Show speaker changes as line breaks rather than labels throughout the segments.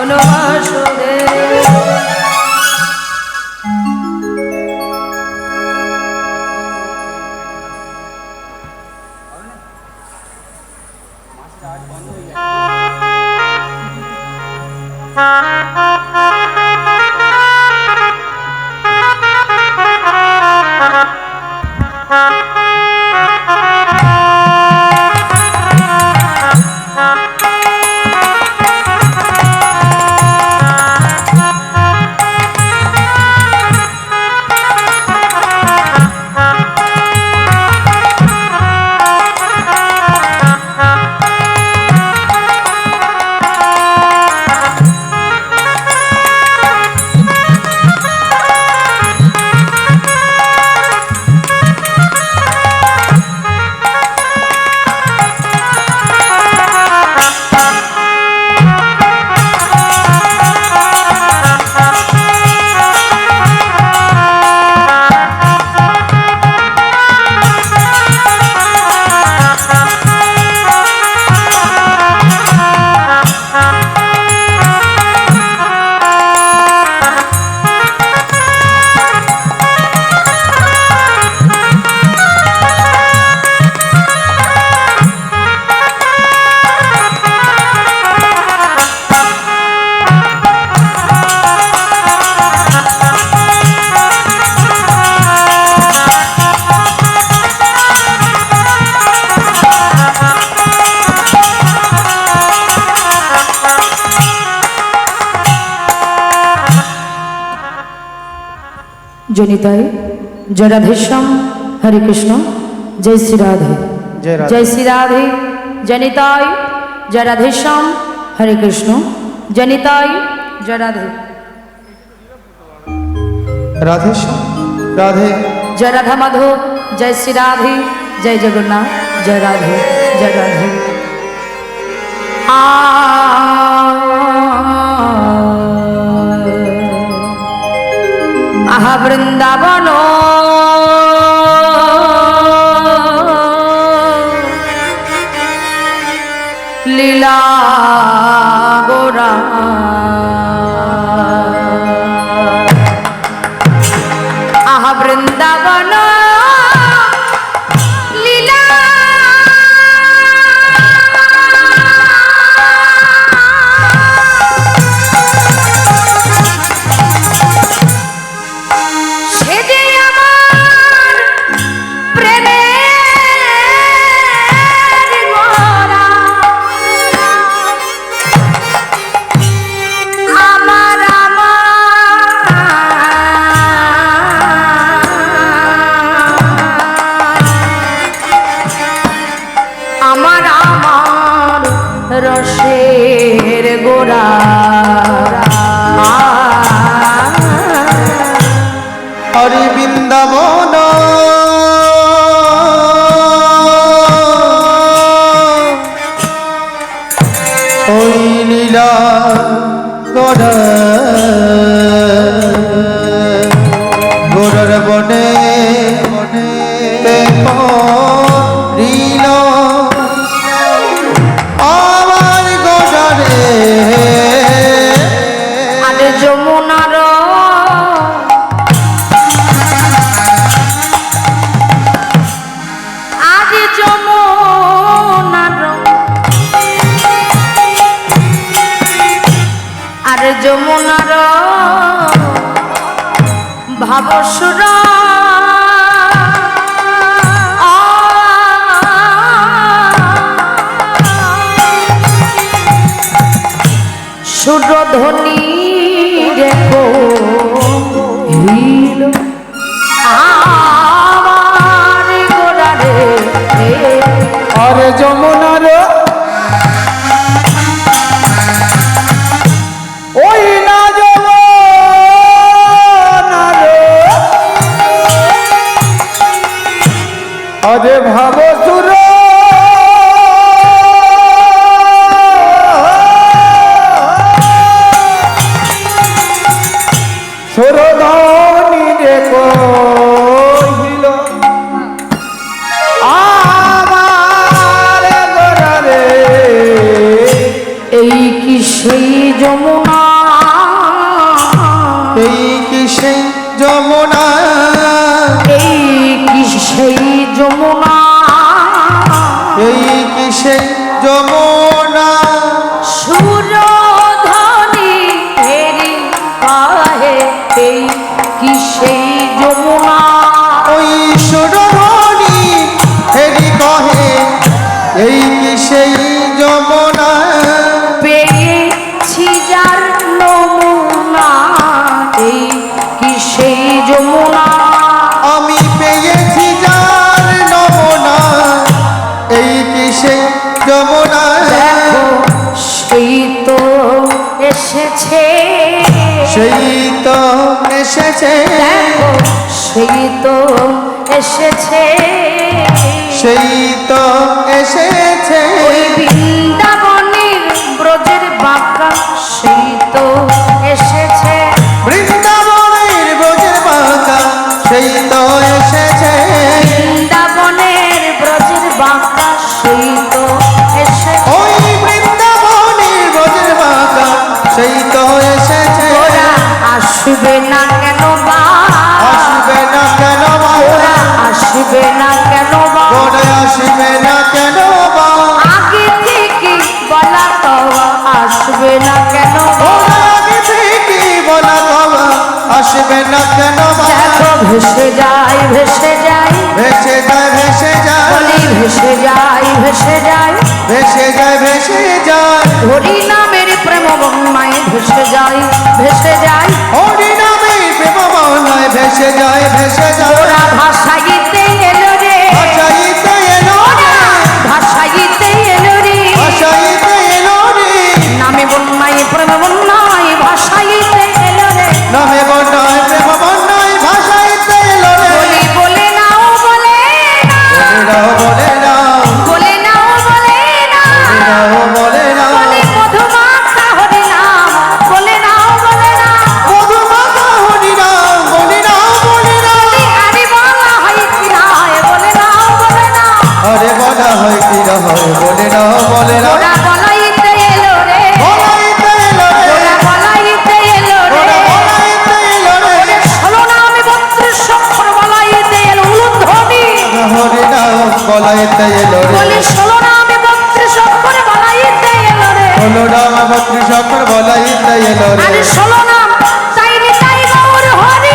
ফাগুন মাসরে जनिताय जय राधेश्याम हरे कृष्ण जय श्री राधे जय श्री राधे जनिताय जय राधेश्याम हरे कृष्ण जनिताय जय राधे
राधेश्याम राधे
जय राधा माधव जय श्री राधे जय जगन्नाथ जय राधे जय राधे आहा वृंदावन लीला गोरा आहा वृंदावन लीला रसेर गोरा
हरि बृंदावन ओई लीला गोरा गोरर बने देखो रीला
যমুনার আজ যমুনার আর যমুনার ভাবসুর সুরধ্বনি রেখো হিল আমার গোরা রে
और যমুনার ওই না যমুনার अरे भावो सुर सुरधानी देखो हिलो आमार
যার নমুনা এই কি সেই যমুনা
আমি পেয়েছি যার নমুনা এই কি সেই যমুনা
দেখো সেই তো এসেছে
সেই তো এসেছে
দেখো সেই তো এসেছে
সেই তো এসেছে
ওই বৃন্দাবনের ব্রজের বাঁকা সেই তো এসেছে
বৃন্দাবনের ব্রজের বাঁকা সেই তো এসেছে
বৃন্দাবনের ব্রজের বাঁকা সেই তো এসেছে
ওই বৃন্দাবনের ব্রজের বাঁকা সেই তো এসেছে
ওরা আসবে না কেন বা
আসবে না কেন বা
ওরা আসবে না কেন বা
ওরা আসবে না কেন বা
আগে থেকে বলা তো আসবে না কেন বা
ওরা আগে থেকে বলা বাবা আসবে না কেন বা
দেখো ভেসে যায় ভেসে যায়
ভেসে যায় ভেসে যায়
বলি ভেসে যায় ভেসে যায়
ভেসে যায় ভেসে যায়
হরি নামের প্রেম বন্যায় ভেসে যায় ভেসে যায়
হরি নামে প্রেম বন্যায় ভেসে যায় ভেসে যায়
ওরা ভাষাইতে এলো রে
ভাষাইতে এলো
ওরা
রে
ভাষাইতে এলো রে
ভাষাইতে এলো রে
নামে বন্যায় প্রেম বন্যায় ভাষাইতে এলো রে
নামে বন্যায় প্রেম বন্যায় ভাষাইতে এলো রে
বলি বলে নাও বলে না
বলে নাও
বলে নাও বলে না
বলে নাও
বলে মধুমাখা হরি নাম বলে নাও বলে না
মধুমাখা হরি নাম বলে নাও বলে নাও
বলি আরে বলা হয় কি না বলে নাও বলে না
আরে বলা হয় কি না হয় বলে নাও বলে নাও
ওরা বলাইতে এলো রে
বলাইতে এলো রে
ওরা বলাইতে এলো রে
ওরা বলাইতে এলো রে
ষোলো নামে 32 অক্ষর বলাইতে এলো উলুধ্বনি
হরি নাম বলাইতে এলো রে
বলি 16 নামে 32 অক্ষর বলাইতে এলো রে
হলো নাম ভক্তি সকর বলাইতে এলো রে
আরে 16 নাম তাইনি তাই গৌর হরি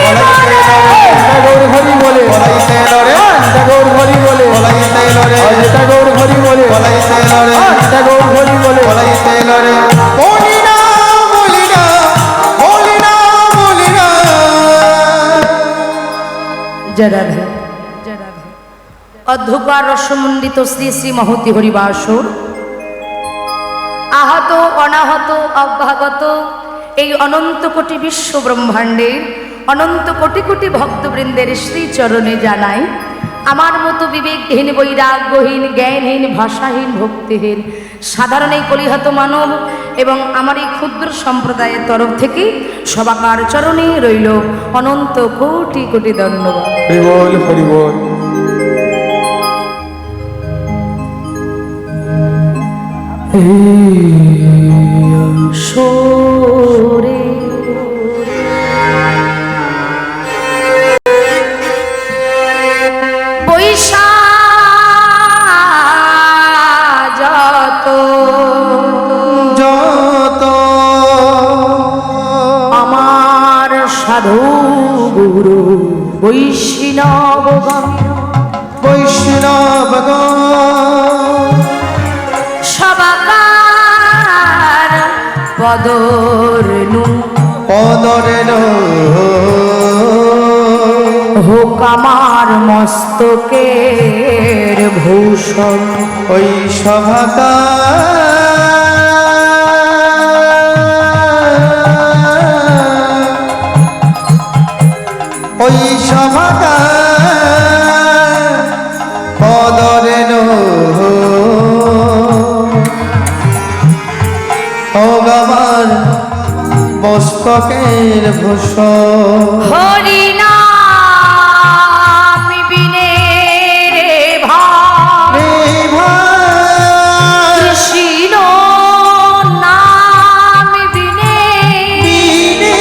গৌর হরি বলে বলাইতে এলো রে গৌর হরি বলে বলাইতে এলো রে গৌর হরি বলে বলাইতে এলো রে গৌর হরি বলে বলাইতে এলো রে বলি না বলি না বলি না বলি না
জয় রাধে জয় রাধে অধ্যকার রসমণ্ডিত শ্রী শ্রী মহতি হরিবাসর আহত অনাহত অভ্যাগত এই অনন্ত কোটি বিশ্ব ব্রহ্মাণ্ডের অনন্ত কোটি কোটি ভক্তবৃন্দের শ্রীচরণে জানাই আমার মতো বিবেকহীন বৈরাগ্যহীন জ্ঞানহীন ভাষাহীন ভক্তিহীন সাধারণ এই কলিহত মানব এবং আমার এই ক্ষুদ্র সম্প্রদায়ের তরফ থেকে সবাকার চরণে রইল অনন্ত কোটি কোটি ধন্যবাদ।
হরি বল হরি বল
সরে যত
যত
আমার সাধু গুরু বৈষ্ণবগণ
বৈষ্ণবগণ
সবাকার পদরেণু
পদরেণু
হোক আমার মস্তকের ভূষণ
ওই সভাকা ওই সভাকা পদরেণু হোক আমার মস্তকের ভূষণ
হরি নাম বিনে রে ভাই
রে ভাই
কৃষ্ণ নাম বিনে
বিনে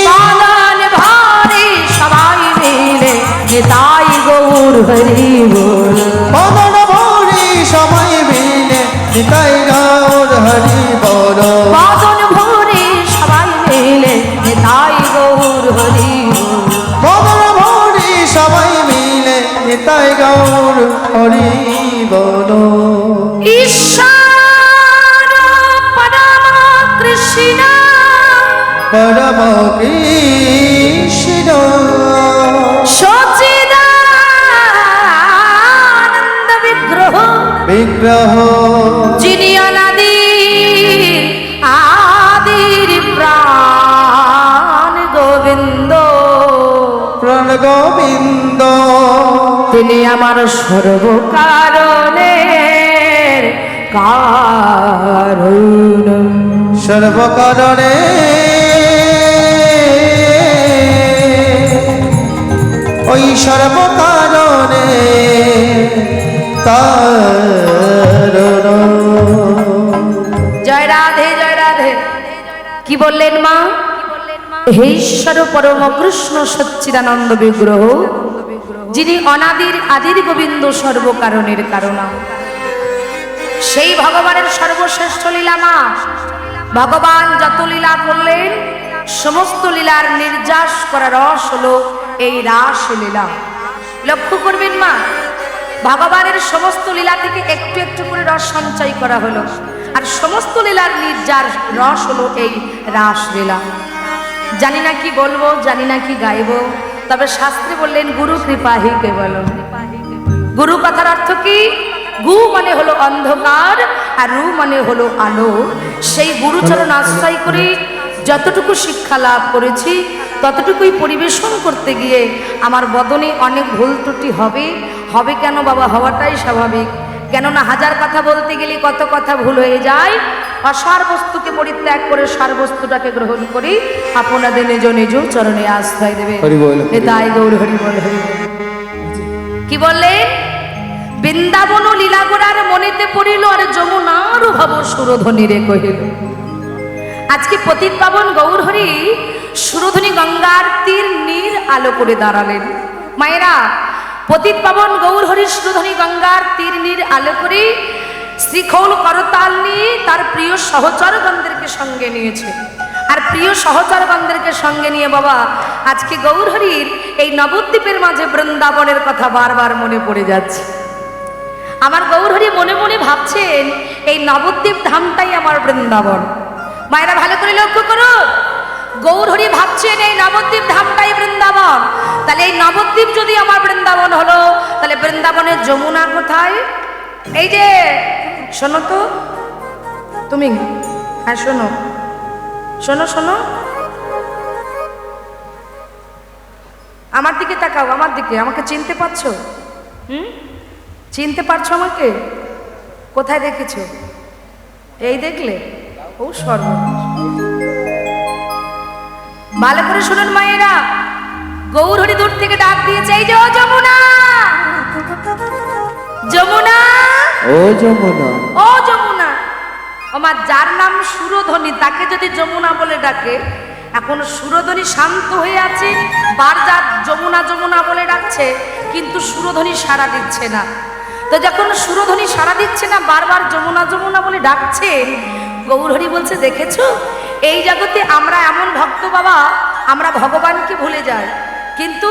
পালন ভারে সবাই মিলে নিতাই গৌর হরি বল
মদন ভরি সময় বিনে নিতাই গৌর হরি বল
পালন ভরে সবাই মিলে নিতাই গৌর হরি বল
মদন ভরি সবাই মিলে নিতাই গৌর হরি বল
ঈশ্বর পরম কৃষ্ণ
পরম কৃষ্ণ
সচ্চিদানন্দ বিগ্রহ
বিগ্রহ
যিনি অনাদির আদির প্রাণ গোবিন্দ,
প্রাণ গোবিন্দ
তিনি আমার সর্বকারণের কারণ।
সর্বকারণে ওই সর্বকারণে কারণ।
জয় রাধে জয় রাধে। কি বললেন মা? হে ঈশ্বর পরম কৃষ্ণ সচ্চিদানন্দ বিগ্রহ, যিনি অনাদির আদির গোবিন্দ সর্বকারণের কারণ, সেই ভগবানের সর্বশ্রেষ্ঠ লীলা মা। ভগবান যত লীলা করলেন সমস্ত লীলার নির্যাস করা রস হলো এই রাস লীলা। লক্ষ্য করবেন মা, ভগবানের সমস্ত লীলা থেকে একটু একটু করে রস সঞ্চয় করা হলো, আর সমস্ত লীলার নির্যাস রস হলো এই রাস লীলা। জানি না কি বলবো, জানি না কি গাইবো, তবে শাস্ত্রে বললেন গুরু কৃপাহি কেবল। গুরু কথার অর্থ কি? গু মানে হলো অন্ধকার আর রু মানে হলো আলো। সেই গুরুচরণ আশ্রয় করে যতটুকু শিক্ষা লাভ করেছি ততটুকুই পরিবেশন করতে গিয়ে আমার বদনে অনেক ভুল ত্রুটি হবে। হবে কেন বাবা? হওয়াটাই স্বাভাবিক। কেননা হাজার কথা বলতে গেলে কত কথা ভুল হয়ে যায়। অসার বস্তুকে পরিত্যাগ করে সার বস্তুটাকে গ্রহণ করি, আপনাদের নিজ নিজ চরণে আশ্রয় দেবে। তাই গৌর হরি বল হরি বল। কি বললেন? বৃন্দাবন লীলা করার মনেতে পড়িল, আর যমুনার ভাব সুরধ্বনি রে কহিল। আজকে পতিত পাবন গৌর হরি সুরধ্বনি গঙ্গার তীর নীর আলো করে দাঁড়ালেন। মায়েরা, পতিত পাবন গৌর হরি সুরধ্বনি গঙ্গার তীর নীর আলো করে শ্রীখৌল করতাল নিয়ে তার প্রিয় সহচরগণদেরকে সঙ্গে নিয়েছে। আর প্রিয় সহচরগণদেরকে সঙ্গে নিয়ে বাবা আজকে গৌর হরির এই নবদ্বীপের মাঝে বৃন্দাবনের কথা বারবার মনে পড়ে যাচ্ছে। আমার গৌর হরি মনে মনে ভাবছেন এই নবদ্বীপ ধামটাই আমার বৃন্দাবন। মায়েরা ভালো করে লক্ষ্য করো, গৌর হরি ভাবছেন এই নবদ্বীপ ধামটাই বৃন্দাবন। তাহলে এই নবদ্বীপ যদি আমার বৃন্দাবন হলো, তাহলে বৃন্দাবনের যমুনা কোথায়? এই যে শোনো তো তুমি, হ্যাঁ শোনো শোনো শোনো, আমার দিকে তাকাও, আমার দিকে। আমাকে চিনতে পারছো? চিনতে পারছো আমাকে? কোথায় দেখেছো? এই দেখলে? ও সর্বনাশ। ভালো করে শুনুন মায়েরা, গৌর হরি দূর থেকে ডাক দিয়েছে, এই যে ও যমুনা, যমুনা,
ও যমুনা,
ও যমুনা। আমার যার নাম সুরধ্বনি তাকে যদি যমুনা বলে ডাকে, এখন সুরধ্বনি শান্ত হয়ে আছে, বারবার যমুনা যমুনা বলে ডাকছে, কিন্তু সুরধ্বনি সাড়া দিচ্ছে না। তো যখন সুরধ্বনি সাড়া দিচ্ছে না, বারবার যমুনা যমুনা বলে ডাকছে, গৌর হরি বলছে দেখেছো, এই জগতে আমরা এমন ভক্ত বাবা, আমরা ভগবানকে ভুলে যাই, কিন্তু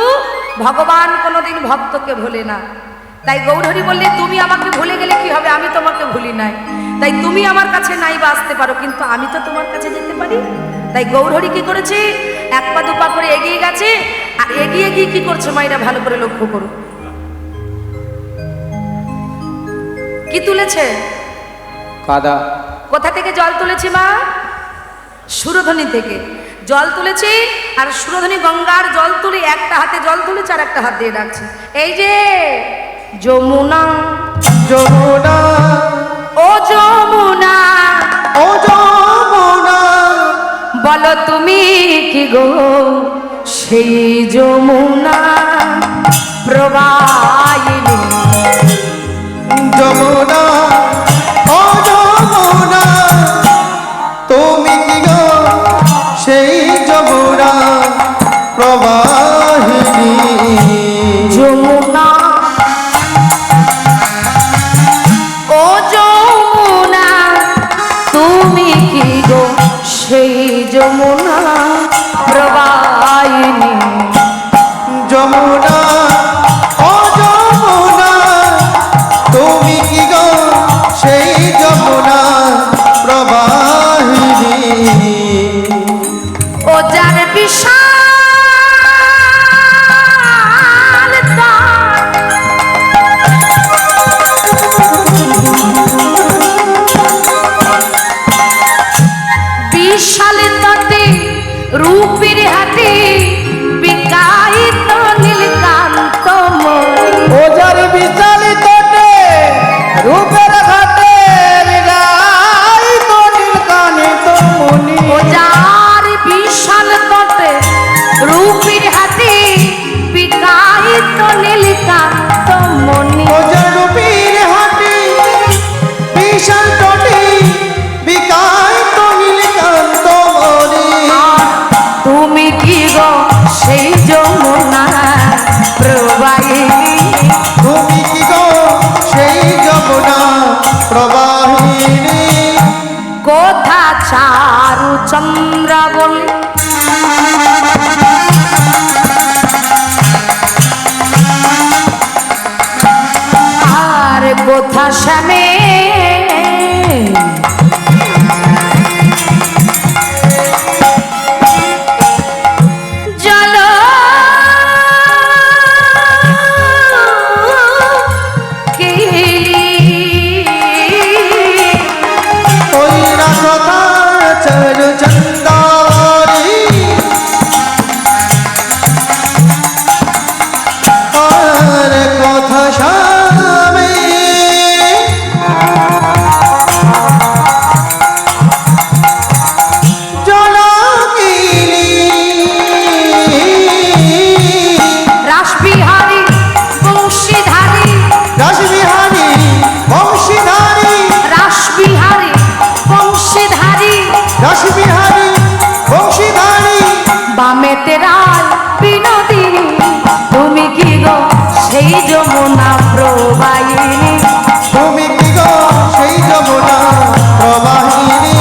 ভগবান কোনোদিন ভক্তকে ভোলে না। তাই গৌর হরি বললে তুমি আমাকে ভুলে গেলে কি হবে? আমি তোমাকে ভুলি নাই। তাই তুমি আমার কাছে নাই বা আসতে পারো, কিন্তু আমি তো তোমার কাছে যেতে পারি। তাই গৌর হরি কি করেছে? এক পা দুপা করে এগিয়ে গেছে। আর এগিয়ে গিয়ে কি করছে মায়েরা ভালো করে লক্ষ্য করো, কি তুলেছে?
কাদা।
কোথা থেকে জল তুলেছে মা? সুরধ্বনি থেকে জল তুলেছে। আর সুরধ্বনি গঙ্গার জল তুলে একটা হাতে জল তুলেছে আর একটা হাত দিয়ে ডাকছে, এই যে যমুনা,
যমুনা,
ও যমুনা,
ও যমুনা,
বলো তুমি কি গো সেই যমুনা প্রবাহিনী।
যমুনা, ও যমুনা, তুমি কি গো সেই যমুনা প্রবাহিনী।
যমুনা, ও যমুনা, তুমি কি গো সেই যমুনা প্রবাহিনী।
যমুনা, ও যমুনা, তুমি কি গো সেই যমুনা প্রবাহিনী।
ও রূপের হাতে বিকাইত নীলকান্ত মণি
ও যার বিচালিত রূপের ঘাটে বিগাইত নীলকান্ত মণি
ও যার বিশাল তটে রূপের হাতে বিকাইত নীলকান্ত মণি
ও যার রূপের হাটে বিশাল তটে বিগাইত নীলকান্ত মণি
তুমি কি গো সেই যমুনা প্রবাহিনী
তুমি কি গো সেই যমুনা প্রবাহিনী
কোথা চারু চন্দ্র বলে আর কোথা শ্যামে জল
ওইরা কথা চরু চন্দারি আর কথা স্বামী জনকিনী
রাসবিহারী বংশীধারী
রাসবিহারী বংশীধারী
রাসবিহারী বংশীধারী
রাসবিহারী বংশীধারী
বামেতে রায় বিনোদিনী তুমি কি গো সেই যমুনা প্রবাহিনী
তুমি কি গো সেই যমুনা প্রবাহিনী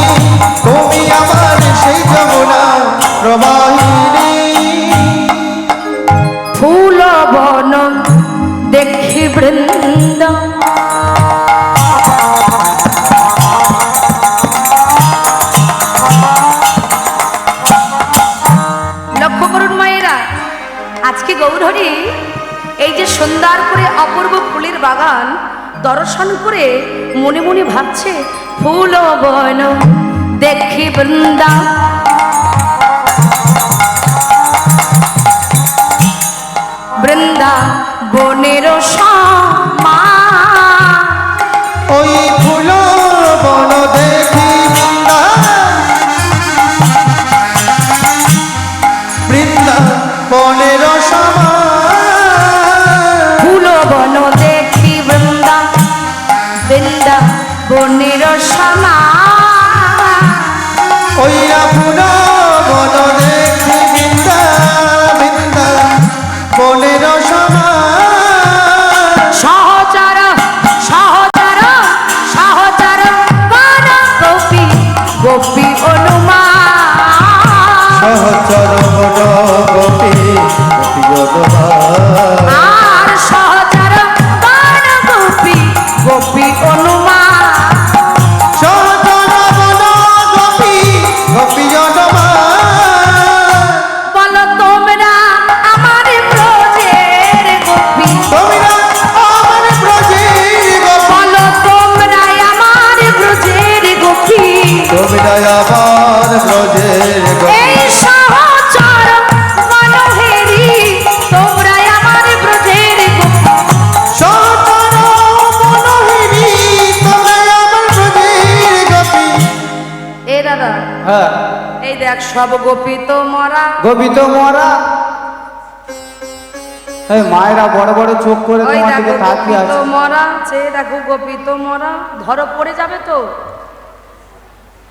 তুমি আমার সেই যমুনা প্রবাহিনী
ফুল বন দেখি বৃন্দ লক্ষ্য করুন মায়েরা আজকে গৌরহরি এই যে সুন্দর করে অপূর্ব ফুলের বাগান দর্শন করে মনে মনে ভাবছে ফুল বন দেখি বৃন্দা বৃন্দা বনের মা
ওই ফুল বন দেখি বৃন্দা বৃন্দা বনের সমা
ফুল বন দেখি বৃন্দা বৃন্দা বনের মা
ওইরা ফুল বন দেখি বৃন্দা বৃন্দা বনের সমা
সহচর সহচর সহচর বন গোপী গোপী অনুমা
সহচর বন গোপী গোপী
আর সহচর বন গোপী গোপী অনুমা
সহচর বন গোপী গোপী
বলো তোমরা আমার ব্রজের গোপী
তোমরা আমার ব্রজের গোপী
বলো তোমরা আমার ব্রজের গোপী
তোমরা আমার ব্রজের গোপী
এই সহচর মনোহেরি তোমরা আমার ব্রজের গোপী
সহচর মনোহিনী তোমরা আমার ব্রজের গোপী
এ দাদা
হ্যাঁ
এই দেখ সব গোপী তো মরা
গোপী তো মরা এই মায়েরা বড় বড় চোখ করে
ওই
তোমার
দেখো
দিকে
গোপী
তাকিয়ে
তো
আছে
মরা সে দেখো গোপী তো মরা ধরো পড়ে যাবে তো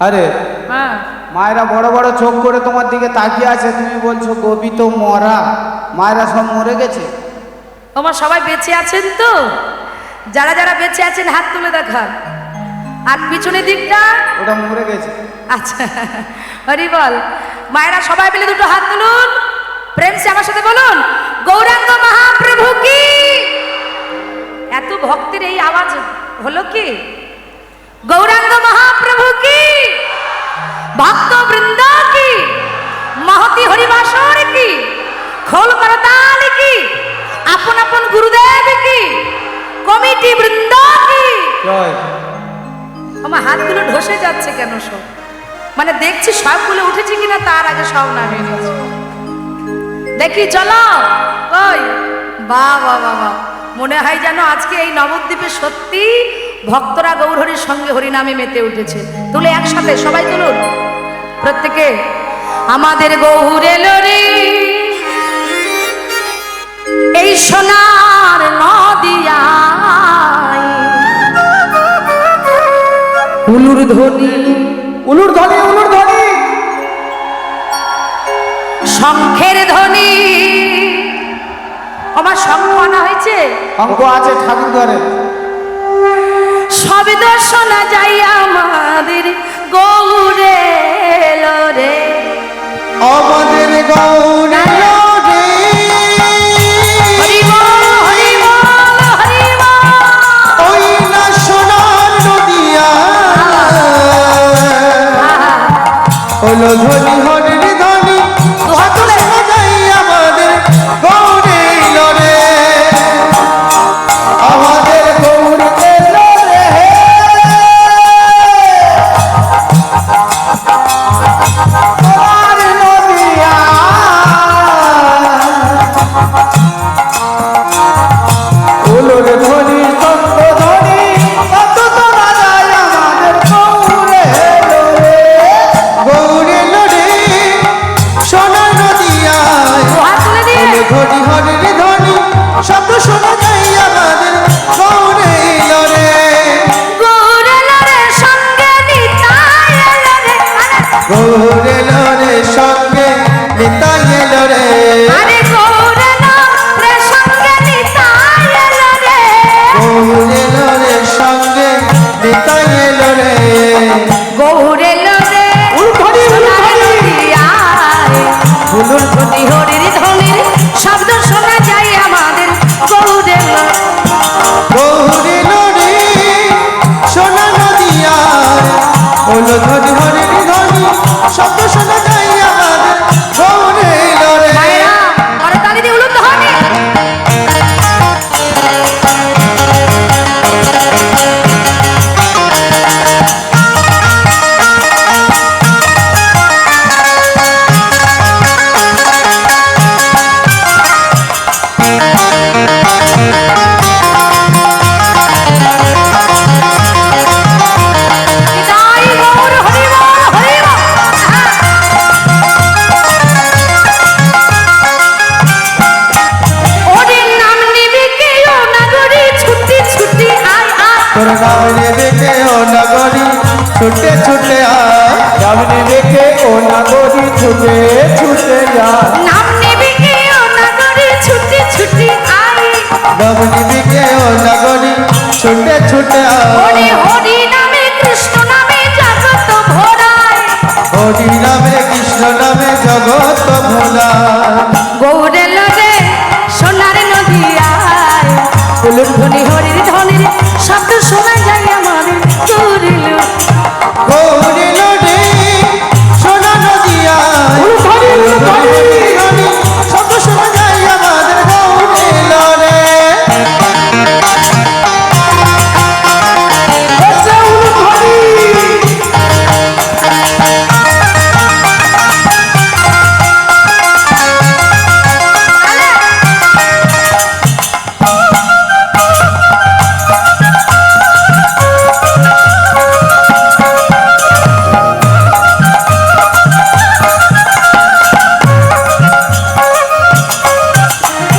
আরে
হ্যাঁ
মায়েরা বড় বড় চোখ করে তোমার দিকে তাকিয়ে আছে তুমি বলছো গোপী তো মরা মায়েরা সব মরে গেছে
তোমার সবাই বেঁচে আছেন তো যারা যারা বেঁচে আছেন হাত তুলে দেখান আর পিছনের দিকটা
ওটা মরে গেছে
আচ্ছা হরি বল মায়েরা সবাই মিলে দুটো হাত তুলুন প্রেম সে আমার সাথে বলুন গৌরাঙ্গ মহাপ্রভু কি এত ভক্তের এই আওয়াজ হলো কি গৌরাঙ্গ মহাপ্রভু কি ভক্ত বৃন্দ কি মহতি হরিবাসর কি খোল করতাল কি আপন আপন গুরুদেব কি কমিটি বৃন্দ কি
জয়
আমার হাতগুলো ঢসে যাচ্ছে কেন সব মানে দেখছি সবগুলো উঠেছে কিনা তার আগে সব নামিয়ে নিয়েছে। দেখি চলো কই, বাহ বাহ বাহ বাহ, মনে হয় যেন আজকে এই নবদ্বীপে সত্যি ভক্তরা গৌরহরির সঙ্গে হরিনামে মেতে উঠেছে। তুলে একসাথে সবাই তুলুন প্রত্যেকে। আমাদের গৌর এলো রে এই সোনার নদিয়ায়, উলুর ধ্বনি
উলুর ধ্বনি, উলুর ধ্বনি,
শঙ্খের ধ্বনি। আমার শঙ্খ আনা হয়েছে,
অঙ্ক আছে ঠাকুর ঘরে।
শব্দ শোনা যায় আমাদের গৌরে এলো রে,
আমাদের গৌর এলো রে,
হরি বল হরি বল হরি বল।
ওই না সোনার নদিয়া, হলো ধ্বনি হরির ধ্বনি,
দুহাত তুলে।
শোনা যায় আমাদের গৌর এলো রে, আমাদের গৌর এলো রে। সোনার নদিয়া, উলুর ধ্বনি শঙ্খ ধ্বনি, কত শোনা যায় আমাদের গৌর এলো রে, গৌর এলো রে, সোনার নদিয়ায়,
দুহাত তুলে দিয়ে
উলুর ধ্বনি হরির ধ্বনি, শব্দ শোনা যায় আমাদের গৌর এলো রে,
গৌর এলো রে সঙ্গে নিতাই এলো রে,
গৌর এলো রে সঙ্গে নিতাই এলো রে,
আরে গৌর এলো রে সঙ্গে নিতাই এলো রে,
গৌর এলো রে সঙ্গে নিতাই এলো রে,
গৌর এলো রে সোনার নদিয়ায়, উলুর ধ্বনি হরির ধ্বনির শব্দ শোনা যায় আমাদের গৌর এলো।
গৌর এলো রে সোনা নদিয়ায়, হলো ধ্বনি হরির ধ্বনি, শব্দ শোনা যায় আমাদের গৌর এলো রে।
মায়েরা করতালি দিয়ে উলুর ধ্বনি। নিতাই গৌর হরি বল হরি বল। ওরে নাম নিবি কেউ নাগরি ছুটি ছুটি আয় আয়,
তোর নাম নেবে কে ও নগরী, ছুটে ছুটে আয়, নাম নেবে কে ও নগরী, ছুটে ছুটে আয়,
নাম নিবি কেউ নাগরি ছুটি ছুটি আয়,
নাম নেবে কে ও নগরী, ছুটে ছুটে
ওরে
আয়,
হরি নামে কৃষ্ণ নামে জগত ভরায়,
হরি নামে কৃষ্ণ নামে জগৎ ভোলা,
গৌর এলো রে সোনার নদিয়ায়, উলুর ধ্বনি হরির ধ্বনির শব্দ শোনা যায় আমাদের গৌর এলো।
গৌর এলো রে সোনা নদিয়ায়, ধ্বনি শব্দ শোনা যায় আমাদের গৌর এলো রে। হচ্ছে উলু ধ্বনি।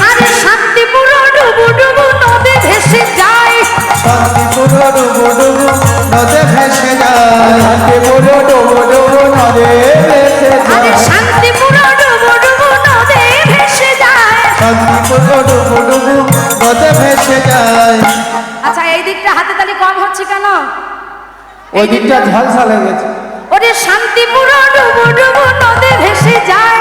আরে শান্তিপুর ডুবু ডুবু নদী ভেসে যায়,
শান্তিপুর ডুবু ডুবু নদে ভেসে যায়, শান্তিপুর ডুবু ডুবু নদে ভেসে
আরে
যায়,
শান্তিপুর ডুবু ডুবু নদী ভেসে যায়।
শান্তিপুর ডুবু ডুবু নদে ভেসে যায়।
আচ্ছা এই দিকটা হাতে তালি কম হচ্ছে কেন?
ওই দিকটা ঝলসা লেগেছে।
ওরে শান্তিপুর ডুবু ডুবু নদী ভেসে যায়,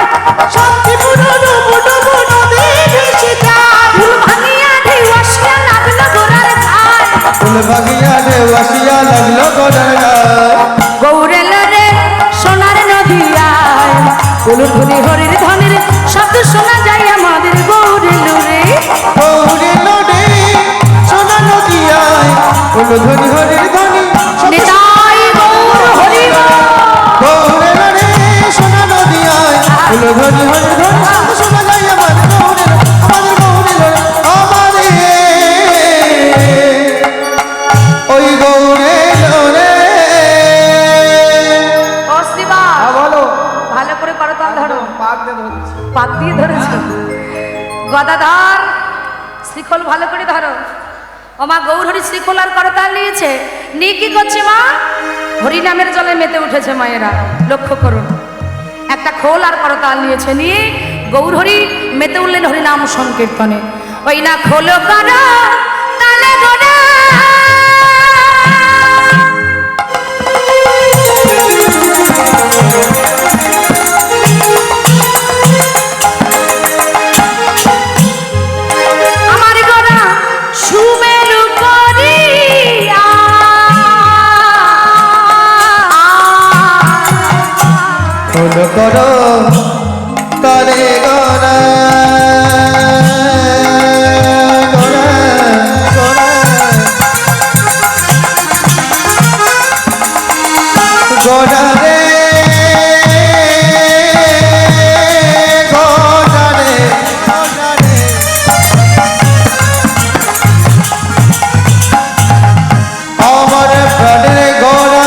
শান্তিপুর ডুবু ডুবু নদী ভেসে যায়, ফুল ভাঙিয়া ঢেউ আসিয়া লাগলো গোড়ার ঘায়,
ফুল ভাগিয়া ঢেউ আসিয়া লাগলো গোড়ার গায়,
গৌর এলো রে সোনার নদিয়ায়, উলুর ধ্বনি হরির ধ্বনির শব্দ শোনা যায় আমাদের গৌর এলো রে,
গৌর এলো রে সোনা নদিয়ায়, হলো ধ্বনি হরির ধ্বনি,
নিতাই গৌর হরি বল।
গৌর
পাত দিয়ে ধরেছ গদাধর শ্রীখোল ভালো করে ধরো। ও মা গৌরহরি শ্রীখোল আর করতাল নিয়েছে, নিয়ে কি করছে মা? হরিনামের জলে মেতে উঠেছে মায়েরা, লক্ষ্য করুন। একটা খোল আর করতাল নিয়েছে, নিয়ে গৌরহরি মেতে উঠলেন হরিনাম সংকীর্তনে। ওই না খোলো করা তালে গোনা
করো তালে গোনা গোনা গোনা গোনা রে গোনা রে গোনা রে আমার প্রাণের গোনা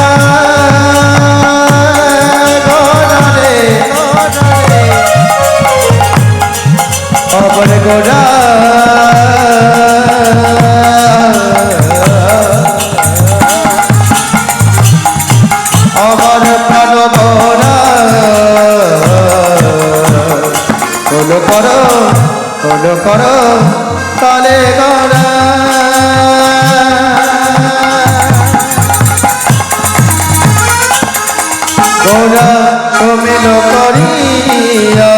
আমার গোড়া আমার প্রাণ গোড়া কোন করো তালে গোড়া গোড়া সমিল করিয়া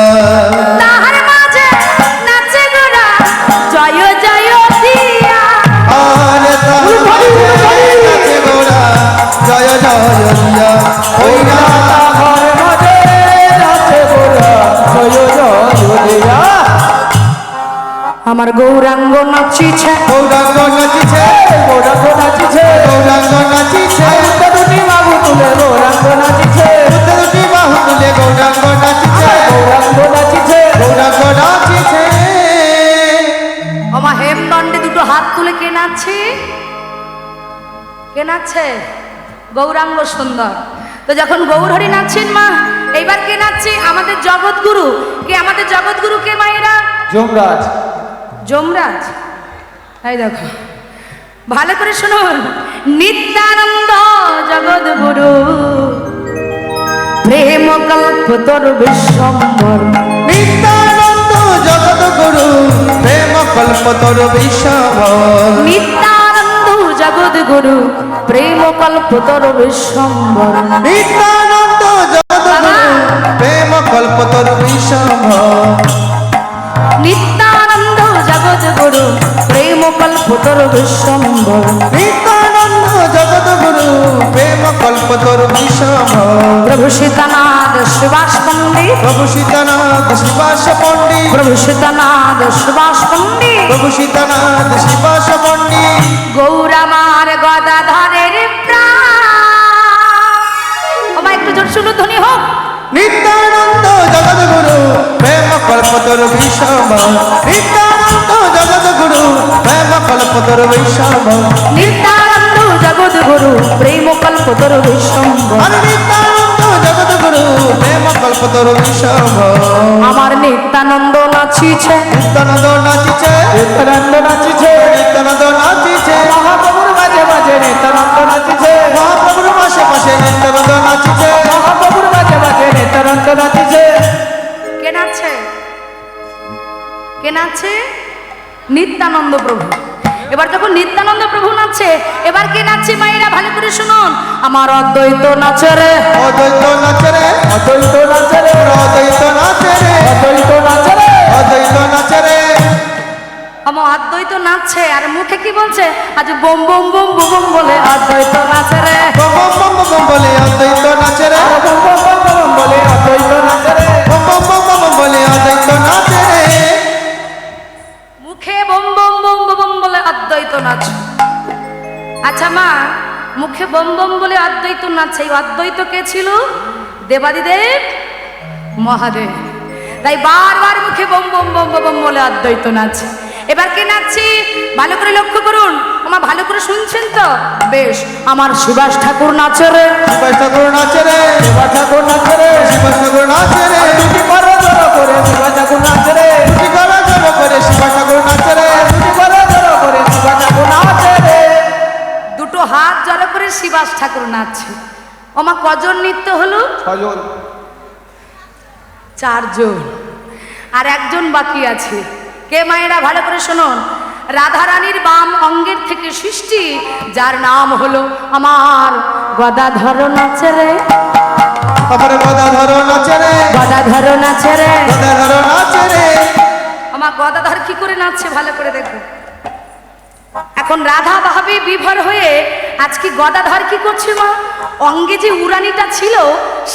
আমার গৌরাঙ্গ নাচিছে,
গৌরাঙ্গ নাচিছে, গৌরাঙ্গ নাচিছে, গৌরাঙ্গ নাচিছে, দুটি বাহু তুলে গৌরাঙ্গ নাচিছে, দুটি বাহু তুলে গৌরাঙ্গ নাচিছে, গৌরাঙ্গ নাচিছে, গৌরাঙ্গ নাচিছে।
আমার হেমদণ্ডে দুটো হাত তুলে কে নাচছে? কে নাচছে? গৌরাঙ্গ সুন্দর। তো যখন গৌরহরি নাচছেন মা, এইবার কে নাচছে? আমাদের জগৎগুরু। কে আমাদের জগৎগুরু? কে মায়েরা?
যমরাজ।
যমরাজ। এই দেখো ভালো করে শুনুন। নিত্যানন্দ জগৎগুরু প্রেম কল্প তোর বিশ্বম্বর।
নিত্যানন্দ জগৎগুরু প্রেম কল্প তোর বিশ্বম্বর।
নিত্যানন্দ জগৎগুরু প্রেম কল্প তোর বিশ্বম্বর।
নিত্যানন্দ জগৎগুরু প্রেম কল্প তোর বিশ্বম্বর।
নিত্যানন্দ জগৎগুরু প্রেম কল্প তোর বিশ্বম্বর।
নিত্যানন্দ জগৎগুরু প্রেম কল্প তোর বিশ্বম্বর।
প্রভু সীতানাথ সুভাষ পণ্ডিত,
প্রভু সীতানাথ শিবাস পণ্ডিত,
প্রভু সীতানাথ সুভাষ পণ্ডিত,
প্রভু সীতানাথ শিবাস পণ্ডিত।
গৌরামার গদাধরের প্রাণ। ও মা একটু জোর শুনো, ধ্বনি হোক।
নিত্যানন্দ জগৎগুরু প্রেম কল্প তোর বিশ্বম্বর। নিত্যানন্দ জগৎগুরু প্রেম কল্প তোর বিশ্বম্বর।
নিত্যানন্দ জগৎগুরু প্রেম কল্প তোর বিশ্বম্বর।
আর নিত্যানন্দ জগৎগুরু প্রেম কল্প তোর বিশ্বম্বর।
আমার নিত্যানন্দ নাচিছে,
নিত্যানন্দ নাচিছে, নিত্যানন্দ নাচিছে, নিত্যানন্দ নাচিছে, মহাপ্রভুর মাঝে মাঝে নিত্যানন্দ নাচিছে, মহাপ্রভুর মাঝে মাঝে নিত্যানন্দ নাচিছে, মহাপ্রভুর মাঝে মাঝে নিত্যানন্দ নাচিছে।
কে নাচছে? কে নাচছে? নিত্যানন্দ প্রভু। এবার যখন নিত্যানন্দ প্রভু নাচছে, এবার কে নাচছে মায়েরা ভালো করে শুনুন। আমার অদ্বৈত নাচে রে,
অদ্বৈত নাচে রে, অদ্বৈত নাচে রে, অদ্বৈত নাচে রে, অদ্বৈত নাচে রে, অদ্বৈত নাচে রে।
আমার অদ্বৈত নাচছে আর মুখে কি বলছে? আজ বোম বোম বোম বোম বলে অদ্বৈত নাচে রে,
বম বম বম বম বলে অদ্বৈত নাচে রে, বম বম বম বম বলে অদ্বৈত নাচে রে, বম বম বম বম বলে অদ্বৈত নাচে রে।
মুখে বোম বোম বোম বোম বলে অদ্বৈত নাচ। আচ্ছা মা, মুখে বোম বোম বলে অদ্বৈত নাচছে, এই অদ্বৈত কে ছিল? দেবাদিদেব মহাদেব। তাই বারবার মুখে বোম বোম বোম বোম বলে অদ্বৈত নাচছে। এবার কে নাচছি ভালো করে লক্ষ্য করুন। আমার ভালো করে শুনছেন তো? বেশ। আমার সুভাষ ঠাকুর নাচে রে,
সুভাষ ঠাকুর নাচে রে, সুভাষ ঠাকুর নাচে রে, সুভাষ ঠাকুর নাচে রে, দুটি করো জোর করে সুভাষ ঠাকুর
নাচছে। ওমা কজন নৃত্য হলো?
6 জন।
4 জন, আর একজন বাকি আছে। কে মায়েরা ভালো করে শুনুন, রাধারানীর বাম অঙ্গের থেকে সৃষ্টি, যার নাম হলো আমার গদাধর নাচে রে।
তারপরে গদাধর নাচে রে,
গদাধর নাচে রে,
গদাধর নাচে রে।
আমার গদাধর কি করে নাচছে ভালো করে দেখো। এখন রাধা ভাবে বিভোর হয়ে আজকে গদাধর কি করছে মা, অঙ্গে যে উড়ানিটা ছিল